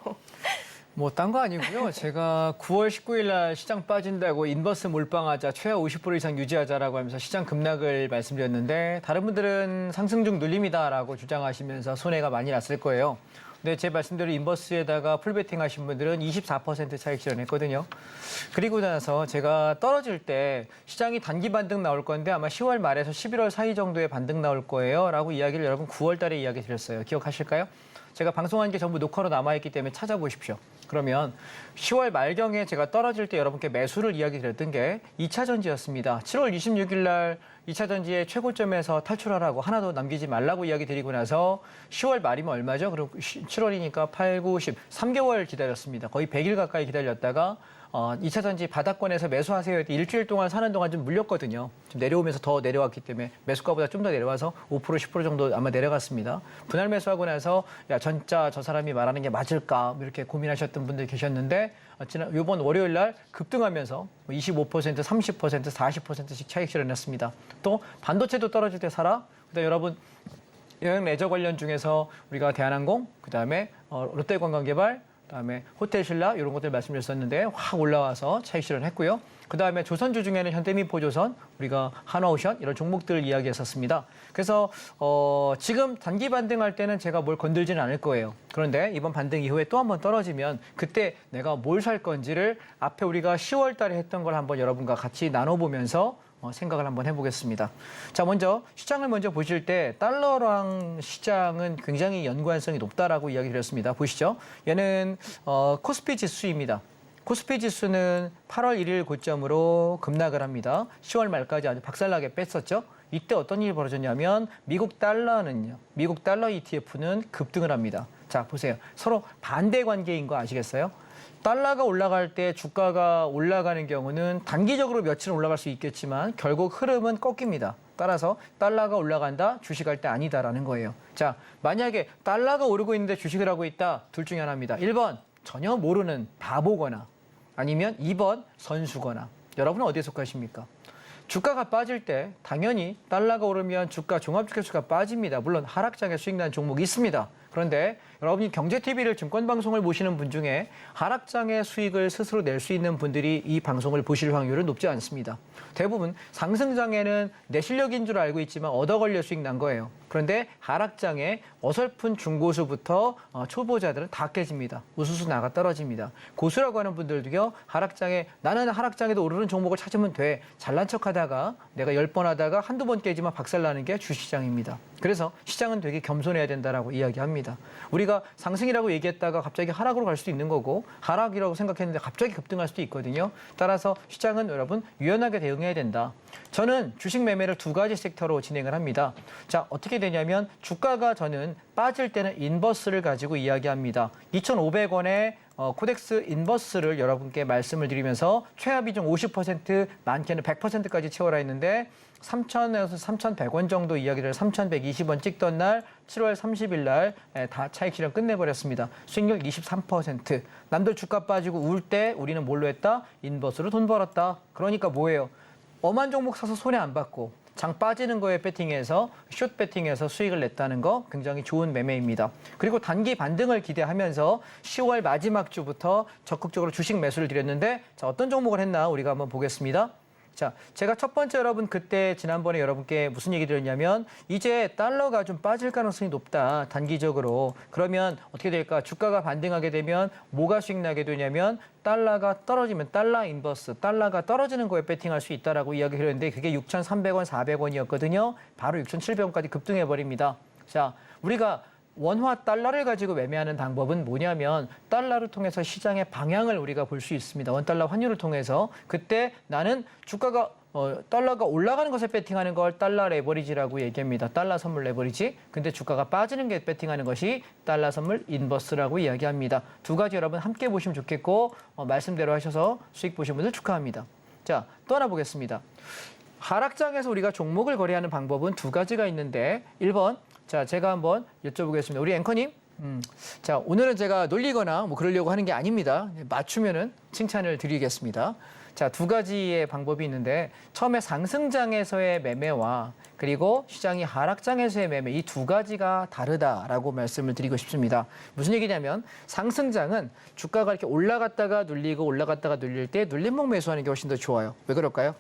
뭐 딴 거 아니고요. 제가 9월 19일 날 시장 빠진다고 인버스 몰빵하자, 최하 50% 이상 유지하자라고 하면서 시장 급락을 말씀드렸는데 다른 분들은 상승 중 눌림이다라고 주장하시면서 손해가 많이 났을 거예요. 네, 제 말씀대로 인버스에다가 풀베팅 하신 분들은 24% 차익 실현했거든요. 그리고 나서 제가 떨어질 때 시장이 단기 반등 나올 건데 아마 10월 말에서 11월 사이 정도에 반등 나올 거예요. 라고 이야기를 여러분 9월 달에 이야기 드렸어요. 기억하실까요? 제가 방송한 게 전부 녹화로 남아있기 때문에 찾아보십시오. 그러면 10월 말경에 제가 떨어질 때 여러분께 매수를 이야기 드렸던 게 2차 전지였습니다. 7월 26일 날 2차 전지의 최고점에서 탈출하라고 하나도 남기지 말라고 이야기 드리고 나서 10월 말이면 얼마죠? 그럼 7월이니까 8, 9, 10, 3개월 기다렸습니다. 거의 100일 가까이 기다렸다가 2차 전지 바닥권에서 매수하세요 했더니 일주일 동안 사는 동안 좀 물렸거든요. 좀 내려오면서 더 내려왔기 때문에 매수가보다 좀 더 내려와서 5%, 10% 정도 아마 내려갔습니다. 분할 매수하고 나서 야, 진짜 저 사람이 말하는 게 맞을까 이렇게 고민하셨던 분들 계셨는데 이번 월요일 날 급등하면서 25%, 30%, 40%씩 차익 실현했습니다. 또 반도체도 떨어질 때 사라. 그다음에 여러분 여행 레저 관련 중에서 우리가 대한항공, 그다음에 롯데관광개발, 그다음에 호텔신라 이런 것들 말씀드렸었는데 확 올라와서 차익 실현했고요. 그다음에 조선주 중에는 현대미포조선, 우리가 한화오션 이런 종목들 이야기했었습니다. 그래서 지금 단기 반등할 때는 제가 뭘 건들지는 않을 거예요. 그런데 이번 반등 이후에 또 한번 떨어지면 그때 내가 뭘 살 건지를 앞에 우리가 10월 달에 했던 걸 한번 여러분과 같이 나눠보면서 생각을 한번 해보겠습니다. 자, 먼저 시장을 먼저 보실 때 달러랑 시장은 굉장히 연관성이 높다라고 이야기 드렸습니다. 보시죠. 얘는 코스피 지수입니다. 코스피 지수는 8월 1일 고점으로 급락을 합니다. 10월 말까지 아주 박살나게 뺐었죠. 이때 어떤 일이 벌어졌냐면 미국 달러 ETF는 급등을 합니다. 자, 보세요. 서로 반대 관계인 거 아시겠어요? 달러가 올라갈 때 주가가 올라가는 경우는 단기적으로 며칠은 올라갈 수 있겠지만 결국 흐름은 꺾입니다. 따라서 달러가 올라간다, 주식할 때 아니다라는 거예요. 자, 만약에 달러가 오르고 있는데 주식을 하고 있다, 둘 중에 하나입니다. 1번, 전혀 모르는 바보거나 아니면 2번, 선수거나. 여러분은 어디에 속하십니까? 주가가 빠질 때 당연히 달러가 오르면 주가 종합주가수가 빠집니다. 물론 하락장에 수익 난 종목이 있습니다. 그런데 여러분이 경제TV를 증권방송을 보시는 분 중에 하락장의 수익을 스스로 낼 수 있는 분들이 이 방송을 보실 확률은 높지 않습니다. 대부분 상승장에는 내 실력인 줄 알고 있지만 얻어 걸려 수익 난 거예요. 그런데 하락장에 어설픈 중고수부터 초보자들은 다 깨집니다. 우수수 나가 떨어집니다. 고수라고 하는 분들도요. 하락장에 나는 하락장에도 오르는 종목을 찾으면 돼. 잘난 척하다가 내가 10번 하다가 한두 번 깨지만 박살나는 게 주시장입니다. 그래서 시장은 되게 겸손해야 된다라고 이야기합니다. 우리가 상승이라고 얘기했다가 갑자기 하락으로 갈 수도 있는 거고 하락이라고 생각했는데 갑자기 급등할 수도 있거든요. 따라서 시장은 여러분 유연하게 대응해야 된다. 저는 주식 매매를 두 가지 섹터로 진행을 합니다. 자, 어떻게 되냐면 주가가 저는 빠질 때는 인버스를 가지고 이야기합니다. 2,500원에 코덱스 인버스를 여러분께 말씀을 드리면서 최하 비중 50%, 많게는 100%까지 채워라 했는데 3,000에서 3,100원 정도 이야기를 3,120원 찍던 날 7월 30일 날 다 차익 실현 끝내버렸습니다. 수익률 23%. 남들 주가 빠지고 울 때 우리는 뭘로 했다? 인버스로 돈 벌었다. 그러니까 뭐예요? 엄한 종목 사서 손해 안 받고 장 빠지는 거에 배팅해서 숏 배팅해서 수익을 냈다는 거 굉장히 좋은 매매입니다. 그리고 단기 반등을 기대하면서 10월 마지막 주부터 적극적으로 주식 매수를 드렸는데 자, 어떤 종목을 했나 우리가 한번 보겠습니다. 자, 제가 첫 번째 여러분 그때 지난번에 여러분께 무슨 얘기 드렸냐면 이제 달러가 좀 빠질 가능성이 높다. 단기적으로. 그러면 어떻게 될까? 주가가 반등하게 되면 뭐가 수익 나게 되냐면 달러가 떨어지면 달러 인버스, 달러가 떨어지는 거에 배팅할 수 있다라고 이야기를 했는데 그게 6,300원, 400원이었거든요. 바로 6,700원까지 급등해 버립니다. 자, 우리가 원화 달러를 가지고 매매하는 방법은 뭐냐면 달러를 통해서 시장의 방향을 우리가 볼 수 있습니다. 원달러 환율을 통해서 그때 나는 주가가 달러가 올라가는 것에 배팅하는 걸 달러 레버리지라고 얘기합니다. 달러 선물 레버리지. 근데 주가가 빠지는 게 배팅하는 것이 달러 선물 인버스라고 이야기합니다. 두 가지 여러분 함께 보시면 좋겠고 말씀대로 하셔서 수익 보신 분들 축하합니다. 자, 또 하나 보겠습니다. 하락장에서 우리가 종목을 거래하는 방법은 두 가지가 있는데 1번 자, 제가 한번 여쭤보겠습니다. 우리 앵커님. 자, 오늘은 제가 놀리거나 뭐 그러려고 하는 게 아닙니다. 맞추면은 칭찬을 드리겠습니다. 자, 두 가지의 방법이 있는데 처음에 상승장에서의 매매와 그리고 시장이 하락장에서의 매매 이 두 가지가 다르다라고 말씀을 드리고 싶습니다. 무슨 얘기냐면 상승장은 주가가 이렇게 올라갔다가 눌리고 올라갔다가 눌릴 때 눌림목 매수하는 게 훨씬 더 좋아요. 왜 그럴까요?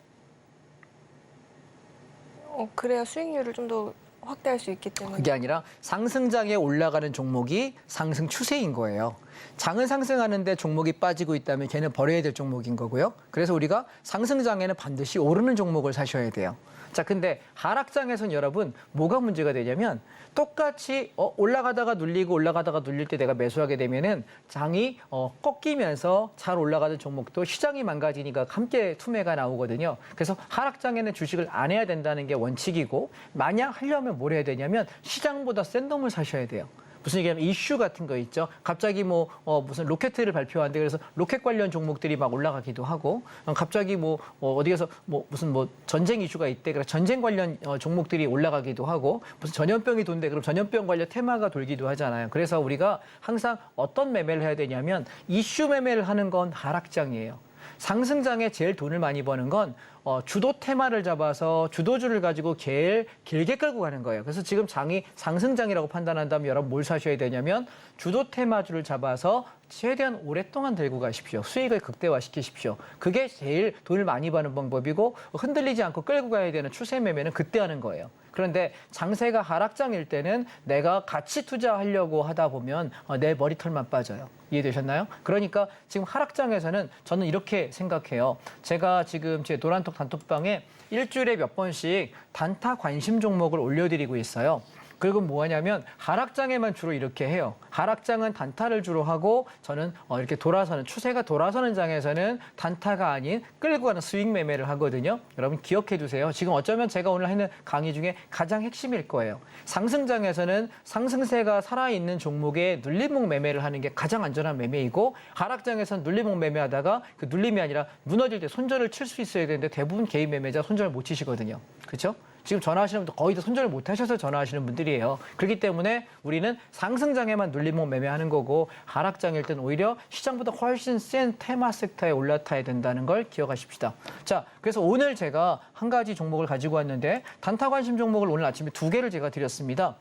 그래야 수익률을 좀 더 확대할 수 있기 때문에. 그게 아니라 상승장에 올라가는 종목이 상승 추세인 거예요. 장은 상승하는데 종목이 빠지고 있다면 걔는 버려야 될 종목인 거고요. 그래서 우리가 상승장에는 반드시 오르는 종목을 사셔야 돼요. 자, 근데 하락장에서는 여러분 뭐가 문제가 되냐면 똑같이 올라가다가 눌리고 올라가다가 눌릴 때 내가 매수하게 되면은 장이 꺾이면서 잘 올라가는 종목도 시장이 망가지니까 함께 투매가 나오거든요. 그래서 하락장에는 주식을 안 해야 된다는 게 원칙이고, 만약 하려면 뭘 해야 되냐면 시장보다 센 놈을 사셔야 돼요. 무슨 얘기냐면 이슈 같은 거 있죠. 갑자기 무슨 로켓을 발표한대. 그래서 로켓 관련 종목들이 막 올라가기도 하고, 갑자기 어디 가서 무슨 전쟁 이슈가 있대. 그래서 전쟁 관련 종목들이 올라가기도 하고, 무슨 전염병이 돈대. 그럼 전염병 관련 테마가 돌기도 하잖아요. 그래서 우리가 항상 어떤 매매를 해야 되냐면 이슈 매매를 하는 건 하락장이에요. 상승장에 제일 돈을 많이 버는 건 주도 테마를 잡아서 주도주를 가지고 제일 길게 끌고 가는 거예요. 그래서 지금 장이 상승장이라고 판단한다면 여러분 뭘 사셔야 되냐면 주도 테마주를 잡아서 최대한 오랫동안 들고 가십시오. 수익을 극대화시키십시오. 그게 제일 돈을 많이 버는 방법이고, 흔들리지 않고 끌고 가야 되는 추세 매매는 그때 하는 거예요. 그런데 장세가 하락장일 때는 내가 같이 투자하려고 하다 보면 내 머리털만 빠져요. 이해되셨나요? 그러니까 지금 하락장에서는 저는 이렇게 생각해요. 제가 지금 제 노란톡 단톡방에 일주일에 몇 번씩 단타 관심 종목을 올려드리고 있어요. 그리고 뭐하냐면 하락장에만 주로 이렇게 해요. 하락장은 단타를 주로 하고, 저는 이렇게 돌아서는, 추세가 돌아서는 장에서는 단타가 아닌 끌고 가는 스윙 매매를 하거든요. 여러분 기억해 두세요. 지금 어쩌면 제가 오늘 하는 강의 중에 가장 핵심일 거예요. 상승장에서는 상승세가 살아있는 종목에 눌림목 매매를 하는 게 가장 안전한 매매이고, 하락장에서는 눌림목 매매하다가 그 눌림이 아니라 무너질 때 손절을 칠 수 있어야 되는데 대부분 개인 매매자 손절을 못 치시거든요. 그렇죠? 지금 전화하시는 분들 거의 다 손절을 못 하셔서 전화하시는 분들이에요. 그렇기 때문에 우리는 상승장에만 눌림목 매매하는 거고, 하락장일 때는 오히려 시장보다 훨씬 센 테마 섹터에 올라타야 된다는 걸 기억하십시다. 자, 그래서 오늘 제가 한 가지 종목을 가지고 왔는데, 단타 관심 종목을 오늘 아침에 2개를 제가 드렸습니다.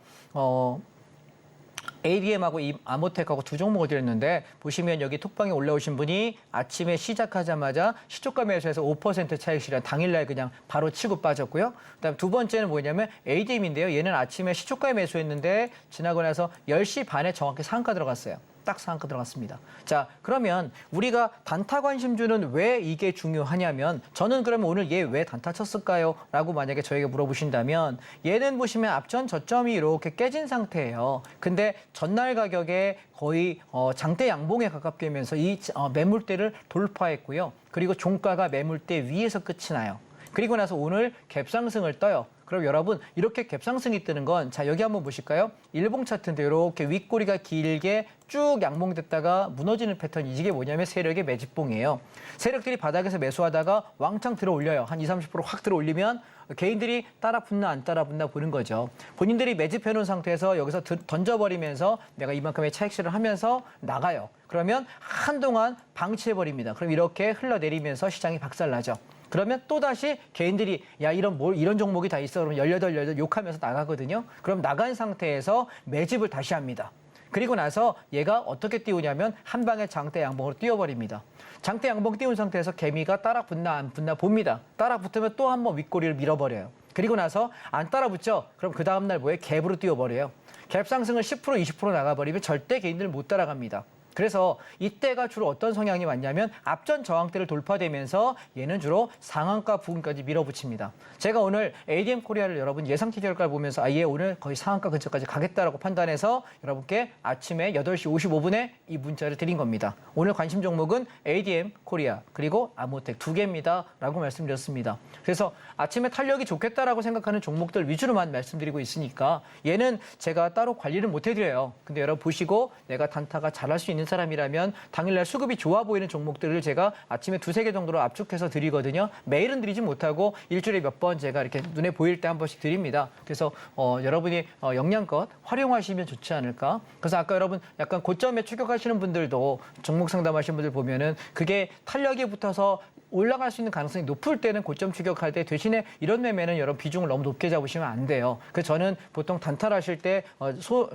ADM하고 아모텍하고 2종목을 드렸는데, 보시면 여기 톡방에 올라오신 분이 아침에 시작하자마자 시초가 매수해서 5% 차익실현 당일날 그냥 바로 치고 빠졌고요. 그다음 두 번째는 뭐냐면 ADM인데요. 얘는 아침에 시초가에 매수했는데 지나고 나서 10시 반에 정확히 상한가 들어갔어요. 딱 상한가 들어갔습니다. 자, 그러면 우리가 단타 관심주는 왜 이게 중요하냐면, 저는 그러면 오늘 얘 왜 단타 쳤을까요? 라고 만약에 저에게 물어보신다면, 얘는 보시면 앞전 저점이 이렇게 깨진 상태예요. 근데 전날 가격에 거의 장대 양봉에 가깝게 하면서 이 매물대를 돌파했고요. 그리고 종가가 매물대 위에서 끝이 나요. 그리고 나서 오늘 갭상승을 떠요. 그럼 여러분, 이렇게 갭상승이 뜨는 건, 자, 여기 한번 보실까요? 일봉 차트인데 이렇게 윗꼬리가 길게 쭉 양봉됐다가 무너지는 패턴이, 이게 뭐냐면 세력의 매집봉이에요. 세력들이 바닥에서 매수하다가 왕창 들어 올려요. 한 20, 30% 확 들어 올리면 개인들이 따라 붙나 안 따라 붙나 보는 거죠. 본인들이 매집해 놓은 상태에서 여기서 던져버리면서 내가 이만큼의 차익실을 하면서 나가요. 그러면 한동안 방치해버립니다. 그럼 이렇게 흘러내리면서 시장이 박살나죠. 그러면 또다시 개인들이 이런 종목이 다 있어. 그러면 18 욕하면서 나가거든요. 그럼 나간 상태에서 매집을 다시 합니다. 그리고 나서 얘가 어떻게 띄우냐면 한 방에 장대 양봉으로 띄워버립니다. 장대 양봉 띄운 상태에서 개미가 따라 붙나 안 붙나 봅니다. 따라 붙으면 또 한 번 윗꼬리를 밀어버려요. 그리고 나서 안 따라 붙죠? 그럼 그 다음날 뭐예요? 갭으로 띄워버려요. 갭 상승을 10% 20% 나가버리면 절대 개인들은 못 따라갑니다. 그래서 이때가 주로 어떤 성향이 많냐면 앞전 저항대를 돌파되면서 얘는 주로 상한가 부근까지 밀어붙입니다. 제가 오늘 ADM 코리아를 여러분 예상치 결과를 보면서 얘 오늘 거의 상한가 근처까지 가겠다라고 판단해서 여러분께 아침에 8시 55분에 이 문자를 드린 겁니다. 오늘 관심 종목은 ADM 코리아 그리고 아모텍 2개입니다. 라고 말씀드렸습니다. 그래서 아침에 탄력이 좋겠다라고 생각하는 종목들 위주로만 말씀드리고 있으니까 얘는 제가 따로 관리를 못 해드려요. 근데 여러분 보시고 내가 단타가 잘할 수 있는 사람이라면 당일날 수급이 좋아 보이는 종목들을 제가 아침에 2-3개 정도로 압축해서 드리거든요. 매일은 드리지 못하고 일주일에 몇 번 제가 이렇게 눈에 보일 때 한 번씩 드립니다. 그래서 여러분이 영양껏 활용하시면 좋지 않을까. 그래서 아까 여러분 약간 고점에 추격하시는 분들도 종목 상담하시는 분들 보면은 그게 탄력이 붙어서 올라갈 수 있는 가능성이 높을 때는 고점 추격할 때 대신에 이런 매매는 여러분 비중을 너무 높게 잡으시면 안 돼요. 그래서 저는 보통 단타하실 때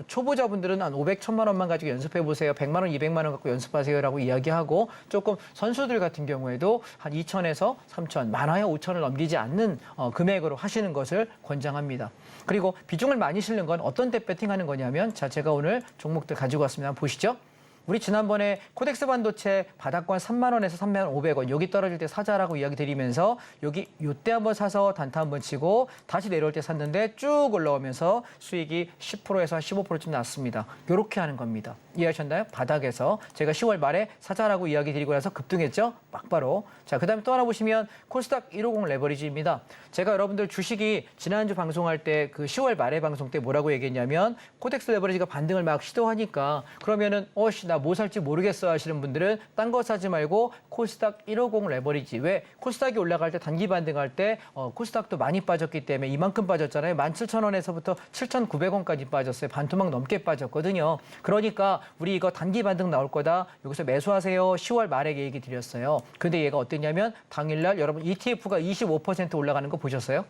초보자분들은 한 500, 1000만 원만 가지고 연습해 보세요. 100만 원, 200만 원 갖고 연습하세요라고 이야기하고 조금 선수들 같은 경우에도 한 2천에서 3천, 많아야 5천을 넘기지 않는 금액으로 하시는 것을 권장합니다. 그리고 비중을 많이 실는 건 어떤 때 배팅하는 거냐면 자 제가 오늘 종목들 가지고 왔습니다. 한번 보시죠. 우리 지난번에 코덱스 반도체 바닥권 3만 원에서 3만 500원 여기 떨어질 때 사자라고 이야기 드리면서 여기 요때 한번 사서 단타 한번 치고 다시 내려올 때 샀는데 쭉 올라오면서 수익이 10%에서 15%쯤 났습니다. 이렇게 하는 겁니다. 이해하셨나요? 바닥에서 제가 10월 말에 사자라고 이야기 드리고 나서 급등했죠? 막바로. 자, 그다음에 또 하나 보시면 코스닥 150 레버리지입니다. 제가 여러분들 주식이 지난주 방송할 때 그 10월 말에 방송 때 뭐라고 얘기했냐면 코덱스 레버리지가 반등을 막 시도하니까 그러면은 나 뭐 살지 모르겠어 하시는 분들은 딴 거 사지 말고 코스닥 150 레버리지. 왜? 코스닥이 올라갈 때 단기 반등할 때 코스닥도 많이 빠졌기 때문에 이만큼 빠졌잖아요. 17,000원에서부터 7,900원까지 빠졌어요. 반토막 넘게 빠졌거든요. 그러니까 우리 이거 단기 반등 나올 거다. 여기서 매수하세요. 10월 말에 얘기 드렸어요. 근데 얘가 어땠냐면 당일날 여러분 ETF가 25% 올라가는 거 보셨어요?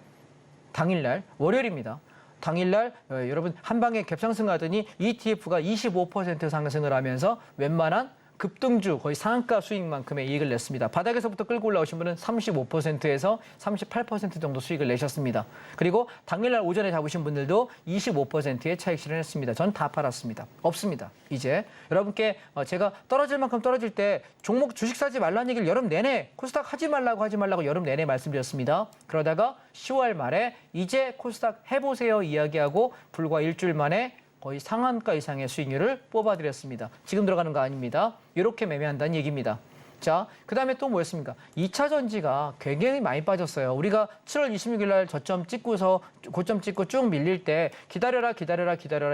당일날 월요일입니다. 당일날 여러분 한 방에 갭상승하더니 ETF가 25% 상승을 하면서 웬만한 급등주 거의 상한가 수익만큼의 이익을 냈습니다. 바닥에서부터 끌고 올라오신 분은 35%에서 38% 정도 수익을 내셨습니다. 그리고 당일날 오전에 잡으신 분들도 25%의 차익 실현했습니다. 전 다 팔았습니다. 없습니다. 이제 여러분께 제가 떨어질 만큼 떨어질 때 종목 주식 사지 말라는 얘기를 여름 내내 코스닥 하지 말라고 여름 내내 말씀드렸습니다. 그러다가 10월 말에 이제 코스닥 해보세요 이야기하고 불과 일주일 만에 거의 상한가 이상의 수익률을 뽑아드렸습니다. 지금 들어가는 거 아닙니다. 이렇게 매매한다는 얘기입니다. 자, 그 다음에 또 뭐였습니까? 2차 전지가 굉장히 많이 빠졌어요. 우리가 7월 26일 날 저점 찍고서 고점 찍고 쭉 밀릴 때 기다려라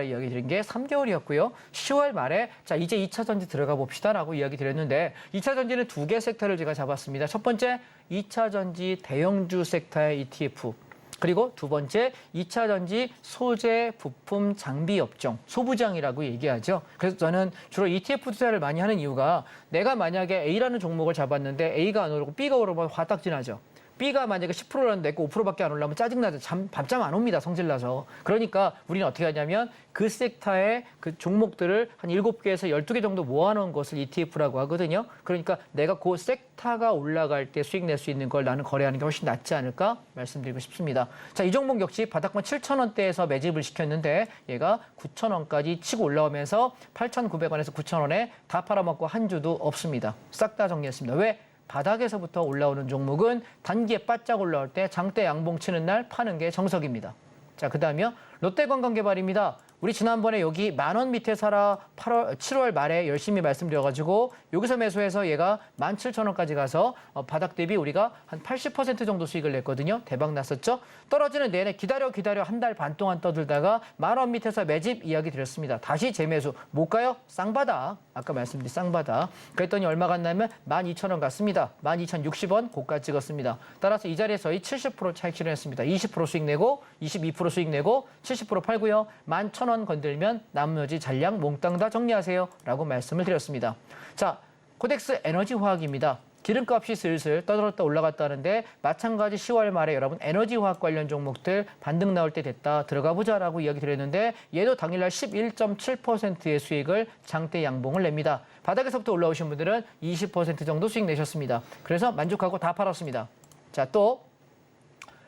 이야기 드린 게 3개월이었고요. 10월 말에 자 이제 2차 전지 들어가 봅시다라고 이야기 드렸는데 2차 전지는 2개 섹터를 제가 잡았습니다. 첫 번째 2차 전지 대형주 섹터의 ETF. 그리고 두 번째 2차 전지 소재, 부품, 장비 업종, 소부장이라고 얘기하죠. 그래서 저는 주로 ETF 투자를 많이 하는 이유가 내가 만약에 A라는 종목을 잡았는데 A가 안 오르고 B가 오르면 화딱지나죠. B가 만약에 10%라는데 5%밖에 안 올라오면 짜증나죠. 밤잠 안 옵니다. 성질나서. 그러니까 우리는 어떻게 하냐면 그 섹터의 그 종목들을 한 7개에서 12개 정도 모아놓은 것을 ETF라고 하거든요. 그러니까 내가 그 섹터가 올라갈 때 수익 낼 수 있는 걸 나는 거래하는 게 훨씬 낫지 않을까 말씀드리고 싶습니다. 자, 이 종목 역시 바닥권 7,000원대에서 매집을 시켰는데 얘가 9,000원까지 치고 올라오면서 8,900원에서 9,000원에 다 팔아먹고 한 주도 없습니다. 싹 다 정리했습니다. 왜? 바닥에서부터 올라오는 종목은 단기에 바짝 올라올 때 장대 양봉 치는 날 파는 게 정석입니다. 자, 그 다음이요. 롯데관광개발입니다. 우리 지난번에 여기 10,000원 밑에 사라 7월 말에 열심히 말씀드려가지고 여기서 매수해서 얘가 17,000원까지 가서 바닥 대비 우리가 한 80% 정도 수익을 냈거든요. 대박 났었죠. 떨어지는 내내 기다려 한 달 반 동안 떠들다가 10,000원 밑에서 매집 이야기 드렸습니다. 다시 재매수 못 가요? 쌍바닥. 아까 말씀드린 쌍바닥. 그랬더니 얼마 갔냐면 12,000원 갔습니다. 12,060원 고가 찍었습니다. 따라서 이 자리에서 70% 차익 실현했습니다. 20% 수익 내고 22% 수익 내고 70% 팔고요. 11,000원 건들면 나머지 잔량 몽땅 다 정리하세요 라고 말씀을 드렸습니다. 자, 코덱스 에너지화학입니다. 기름값이 슬슬 떠들었다 올라갔다 하는데 마찬가지 10월 말에 여러분 에너지화학 관련 종목들 반등 나올 때 됐다 들어가 보자라고 이야기 드렸는데 얘도 당일날 11.7%의 수익을 장대 양봉을 냅니다. 바닥에서부터 올라오신 분들은 20% 정도 수익 내셨습니다. 그래서 만족하고 다 팔았습니다. 자, 또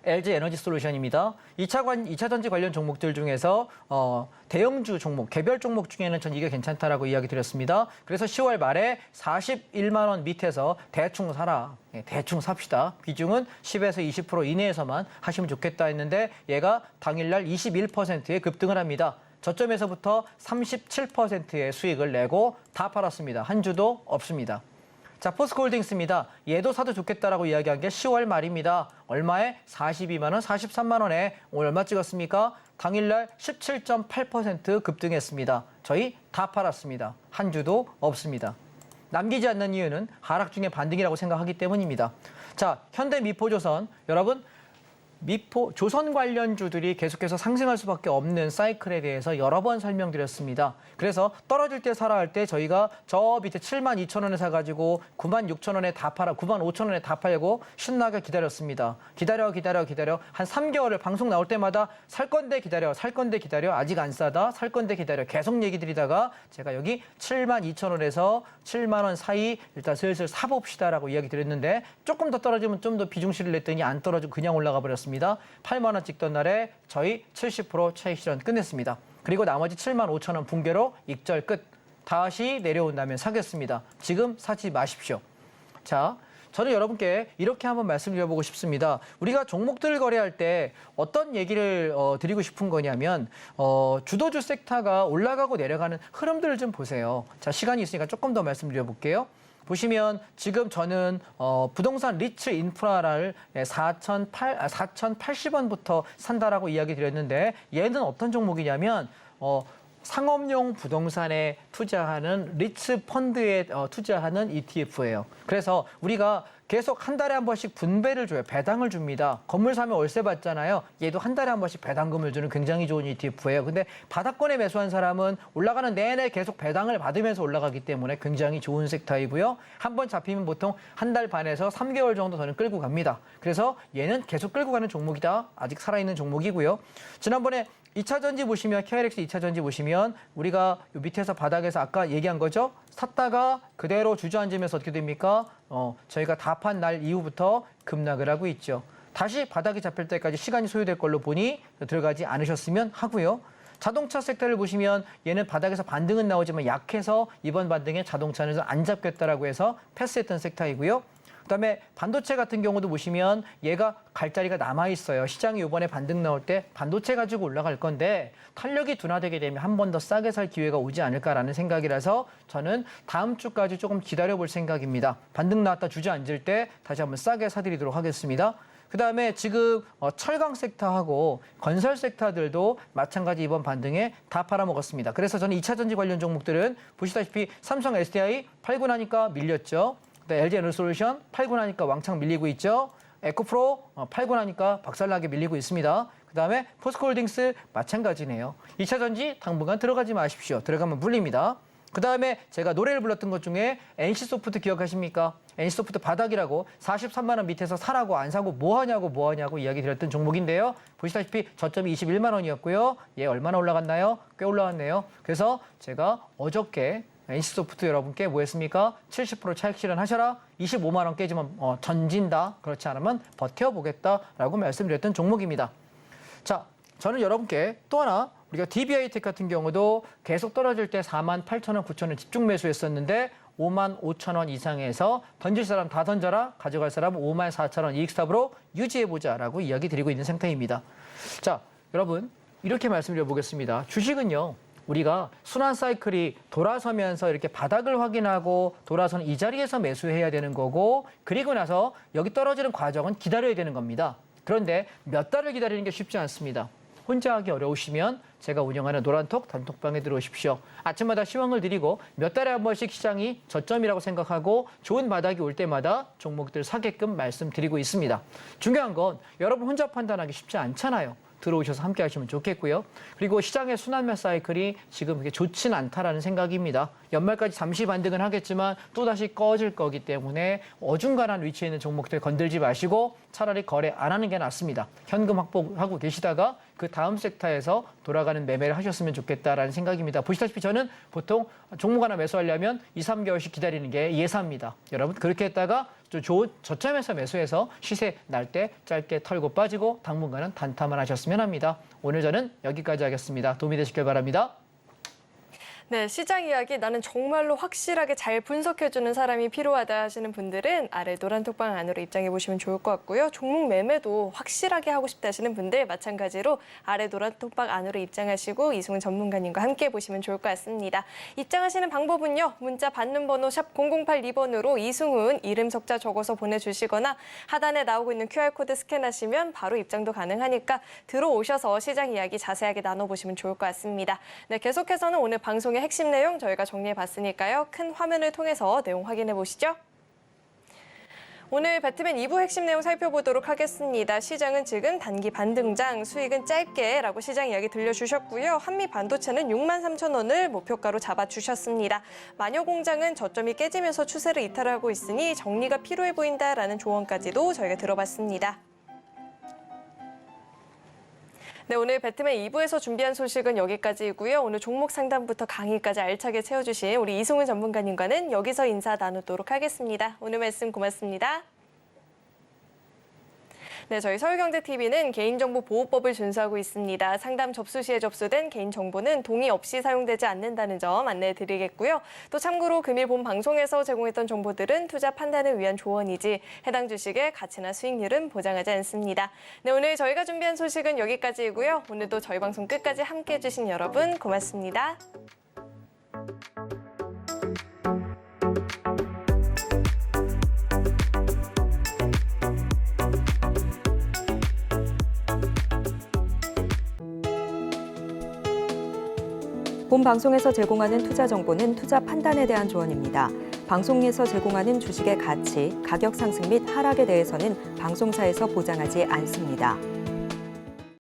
LG 에너지 솔루션입니다. 2차 전지 관련 종목들 중에서 대형주 종목, 개별 종목 중에는 전 이게 괜찮다라고 이야기 드렸습니다. 그래서 10월 말에 41만 원 밑에서 대충 사라. 대충 삽시다. 비중은 10에서 20% 이내에서만 하시면 좋겠다 했는데 얘가 당일날 21%의 급등을 합니다. 저점에서부터 37%의 수익을 내고 다 팔았습니다. 한 주도 없습니다. 자, 포스코홀딩스입니다. 얘도 사도 좋겠다라고 이야기한 게 10월 말입니다. 얼마에? 42만 원, 43만 원에 오늘 얼마 찍었습니까? 당일날 17.8% 급등했습니다. 저희 다 팔았습니다. 한 주도 없습니다. 남기지 않는 이유는 하락 중에 반등이라고 생각하기 때문입니다. 자, 현대미포조선 여러분 미포, 조선 관련주들이 계속해서 상승할 수밖에 없는 사이클에 대해서 여러 번 설명드렸습니다. 그래서 떨어질 때 사라 할 때 저희가 저 밑에 72,000원에 사가지고 96,000원에 다 팔아, 95,000원에 다 팔고 신나게 기다렸습니다. 기다려. 한 3개월을 방송 나올 때마다 살 건데 기다려. 아직 안 싸다. 살 건데 기다려. 계속 얘기 드리다가 제가 여기 72,000원에서 7만 원 사이 일단 슬슬 사봅시다라고 이야기 드렸는데 조금 더 떨어지면 좀 더 비중실을 냈더니 안 떨어지고 그냥 올라가 버렸습니다. 8만 원 찍던 날에 저희 70% 차익 실현 끝냈습니다. 그리고 나머지 7만 5천 원 붕괴로 익절 끝. 다시 내려온다면 사겠습니다. 지금 사지 마십시오. 자, 저는 여러분께 이렇게 한번 말씀드려보고 싶습니다. 우리가 종목들을 거래할 때 어떤 얘기를 드리고 싶은 거냐면 주도주 섹터가 올라가고 내려가는 흐름들을 좀 보세요. 자, 시간이 있으니까 조금 더 말씀드려볼게요. 보시면 지금 저는 부동산 리츠 인프라를 4,080원부터 산다라고 이야기 드렸는데 얘는 어떤 종목이냐면 상업용 부동산에 투자하는 리츠 펀드에 투자하는 ETF예요. 그래서 우리가 계속 한 달에 한 번씩 분배를 줘요. 배당을 줍니다. 건물 사면 월세 받잖아요. 얘도 한 달에 한 번씩 배당금을 주는 굉장히 좋은 ETF예요. 근데 바닥권에 매수한 사람은 올라가는 내내 계속 배당을 받으면서 올라가기 때문에 굉장히 좋은 섹터이고요. 한 번 잡히면 보통 한 달 반에서 3개월 정도 저는 끌고 갑니다. 그래서 얘는 계속 끌고 가는 종목이다. 아직 살아있는 종목이고요. 지난번에 2차 전지 보시면 KRX 2차 전지 보시면 우리가 요 밑에서 바닥에서 아까 얘기한 거죠. 샀다가 그대로 주저앉으면서 어떻게 됩니까? 저희가 다 판 날 이후부터 급락을 하고 있죠. 다시 바닥이 잡힐 때까지 시간이 소요될 걸로 보니 들어가지 않으셨으면 하고요. 자동차 섹터를 보시면 얘는 바닥에서 반등은 나오지만 약해서 이번 반등에 자동차는 안 잡겠다라고 해서 패스했던 섹터이고요. 그다음에 반도체 같은 경우도 보시면 얘가 갈 자리가 남아 있어요. 시장이 이번에 반등 나올 때 반도체 가지고 올라갈 건데 탄력이 둔화되게 되면 한 번 더 싸게 살 기회가 오지 않을까라는 생각이라서 저는 다음 주까지 조금 기다려볼 생각입니다. 반등 나왔다 주저앉을 때 다시 한번 싸게 사드리도록 하겠습니다. 그다음에 지금 철강 섹터하고 건설 섹터들도 마찬가지 이번 반등에 다 팔아먹었습니다. 그래서 저는 2차 전지 관련 종목들은 보시다시피 삼성 SDI 팔고 나니까 밀렸죠. LG에너지솔루션 팔고 나니까 왕창 밀리고 있죠. 에코프로 팔고 나니까 박살나게 밀리고 있습니다. 그다음에 포스코홀딩스 마찬가지네요. 2차 전지 당분간 들어가지 마십시오. 들어가면 물립니다. 그다음에 제가 노래를 불렀던 것 중에 NC소프트 기억하십니까? NC소프트 바닥이라고 43만 원 밑에서 사라고 안 사고 뭐 하냐고 이야기 드렸던 종목인데요. 보시다시피 저점이 21만 원이었고요. 얘 얼마나 올라갔나요? 꽤 올라왔네요. 그래서 제가 어저께 NC소프트 여러분께 뭐 했습니까? 70% 차익 실현하셔라. 25만 원 깨지면 전진다. 그렇지 않으면 버텨보겠다라고 말씀드렸던 종목입니다. 자, 저는 여러분께 또 하나 우리가 DB하이텍 같은 경우도 계속 떨어질 때 48,000원, 9,000원 집중 매수했었는데 55,000원 이상에서 던질 사람 다 던져라. 가져갈 사람은 54,000원 이익스탑으로 유지해보자라고 이야기 드리고 있는 상태입니다. 자, 여러분 이렇게 말씀드려보겠습니다. 주식은요. 우리가 순환 사이클이 돌아서면서 이렇게 바닥을 확인하고 돌아서는 이 자리에서 매수해야 되는 거고 그리고 나서 여기 떨어지는 과정은 기다려야 되는 겁니다. 그런데 몇 달을 기다리는 게 쉽지 않습니다. 혼자 하기 어려우시면 제가 운영하는 노란톡 단톡방에 들어오십시오. 아침마다 시황을 드리고 몇 달에 한 번씩 시장이 저점이라고 생각하고 좋은 바닥이 올 때마다 종목들 사게끔 말씀드리고 있습니다. 중요한 건 여러분 혼자 판단하기 쉽지 않잖아요. 들어오셔서 함께 하시면 좋겠고요. 그리고 시장의 순환매 사이클이 지금 그렇게 좋진 않다라는 생각입니다. 연말까지 잠시 반등은 하겠지만 또다시 꺼질 거기 때문에 어중간한 위치에 있는 종목들 건들지 마시고 차라리 거래 안 하는 게 낫습니다. 현금 확보하고 계시다가 그 다음 섹터에서 돌아가는 매매를 하셨으면 좋겠다라는 생각입니다. 보시다시피 저는 보통 종목 하나 매수하려면 2, 3개월씩 기다리는 게 예사입니다. 여러분 그렇게 했다가 좀 좋은 저점에서 매수해서 시세 날 때 짧게 털고 빠지고 당분간은 단타만 하셨으면 합니다. 오늘 저는 여기까지 하겠습니다. 도움이 되시길 바랍니다. 네, 시장 이야기 나는 정말로 확실하게 잘 분석해주는 사람이 필요하다 하시는 분들은 아래 노란 톡방 안으로 입장해 보시면 좋을 것 같고요. 종목 매매도 확실하게 하고 싶다 하시는 분들 마찬가지로 아래 노란 톡방 안으로 입장하시고 이승훈 전문가님과 함께 보시면 좋을 것 같습니다. 입장하시는 방법은요. 문자 받는 번호 샵 0082번으로 이승훈 이름 석자 적어서 보내주시거나 하단에 나오고 있는 QR코드 스캔하시면 바로 입장도 가능하니까 들어오셔서 시장 이야기 자세하게 나눠보시면 좋을 것 같습니다. 네, 계속해서는 오늘 방송의 핵심 내용 저희가 정리해봤으니까요. 큰 화면을 통해서 내용 확인해 보시죠. 오늘 배트맨 2부 핵심 내용 살펴보도록 하겠습니다. 시장은 지금 단기 반등장, 수익은 짧게라고 시장 이야기 들려주셨고요. 한미 반도체는 63,000원을 목표가로 잡아주셨습니다. 마녀공장은 저점이 깨지면서 추세를 이탈하고 있으니 정리가 필요해 보인다라는 조언까지도 저희가 들어봤습니다. 네, 오늘 배트맨 2부에서 준비한 소식은 여기까지이고요. 오늘 종목 상담부터 강의까지 알차게 채워주신 우리 이송은 전문가님과는 여기서 인사 나누도록 하겠습니다. 오늘 말씀 고맙습니다. 네, 저희 서울경제TV는 개인정보보호법을 준수하고 있습니다. 상담 접수 시에 접수된 개인정보는 동의 없이 사용되지 않는다는 점 안내해드리겠고요. 또 참고로 금일 본 방송에서 제공했던 정보들은 투자 판단을 위한 조언이지 해당 주식의 가치나 수익률은 보장하지 않습니다. 네, 오늘 저희가 준비한 소식은 여기까지이고요. 오늘도 저희 방송 끝까지 함께해 주신 여러분 고맙습니다. 본 방송에서 제공하는 투자 정보는 투자 판단에 대한 조언입니다. 방송에서 제공하는 주식의 가치, 가격 상승 및 하락에 대해서는 방송사에서 보장하지 않습니다.